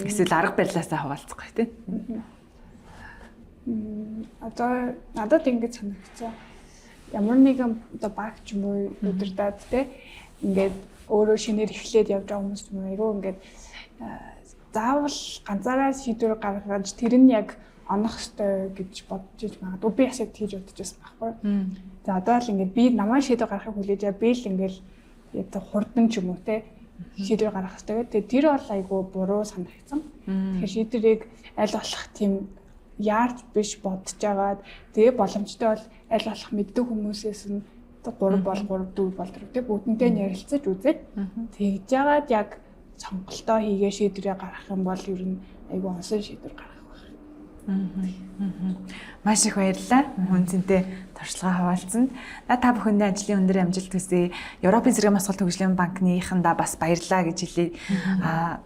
Speaker 1: эсвэл арга барилаасаа хуваалцах те.
Speaker 3: Одоо надад ингэж санагдсан. Ямар нэгэн одоо баг ч юм уу өдөрдөөд те ингээд өөрөө шинээр эхлээд явж байгаа хүмүүс юм айгүй ингээд заавал ганцаараа шийдвэр гаргаж тэр нь яг онох ёстой гэж бодож иж магадгүй би асыг хийж бодож байсан байхгүй. За одоо л ингээд би намаа шийдвэр гаргахыг хүлээж би л ингээд яг хурдан ч юм уу те шийдвэр гаргах ёстой. Тэгээ тэр бол айгүй буруу санагдсан. Тэгэхээр шийдвэрийг аль болох тийм яарч биш бодож агаад тэгээ боломжтой бол аль болох мэддэг хүмүүсээс нь 3 бол 3 4 бол 4 тэгээ бүгднтэй ярилцаж үзээд тэгж яагаад яг сонголтоо хийгээ шийдвэрээ гаргах юм бол ер нь айгүй онсон шийдвэр гаргах байх.
Speaker 1: Маш их баярлалаа. Хүнцэнтэй туршлагаа хуваалцсанд. Та бүхэндээ ажлын өндөр амжилт хүсье. Европын зэрэг масгалт хөгжлийн банкныхандаа бас баярлалаа гэж хэлье.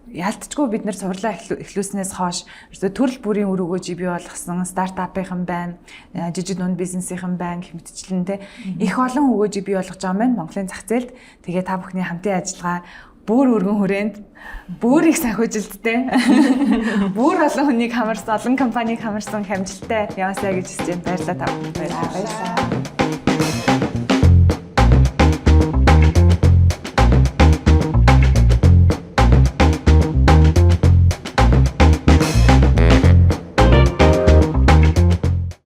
Speaker 1: Яалтчгүй бид нэр сурлаа эхлүүлснээс хойш төрөл бүрийн үр өгөөжийг бий болгосон стартапын байна, жижиг дунд бизнесийн байна гэх мэтчлэн те их олон өгөөжийг бий болгож байгаа юм байна Монголын зах зээлд. Тэгээ та бүхний хамтын ажиллагаа бүр өргөн хүрээнд бүр их санхүүжилттэй. Бүр олон хүнийг хамарсан, олон компанийг хамарсан хамжилттай яваасаа гэж хэлж байна. Баярлалаа та бүхэнд.
Speaker 4: Баярлалаа.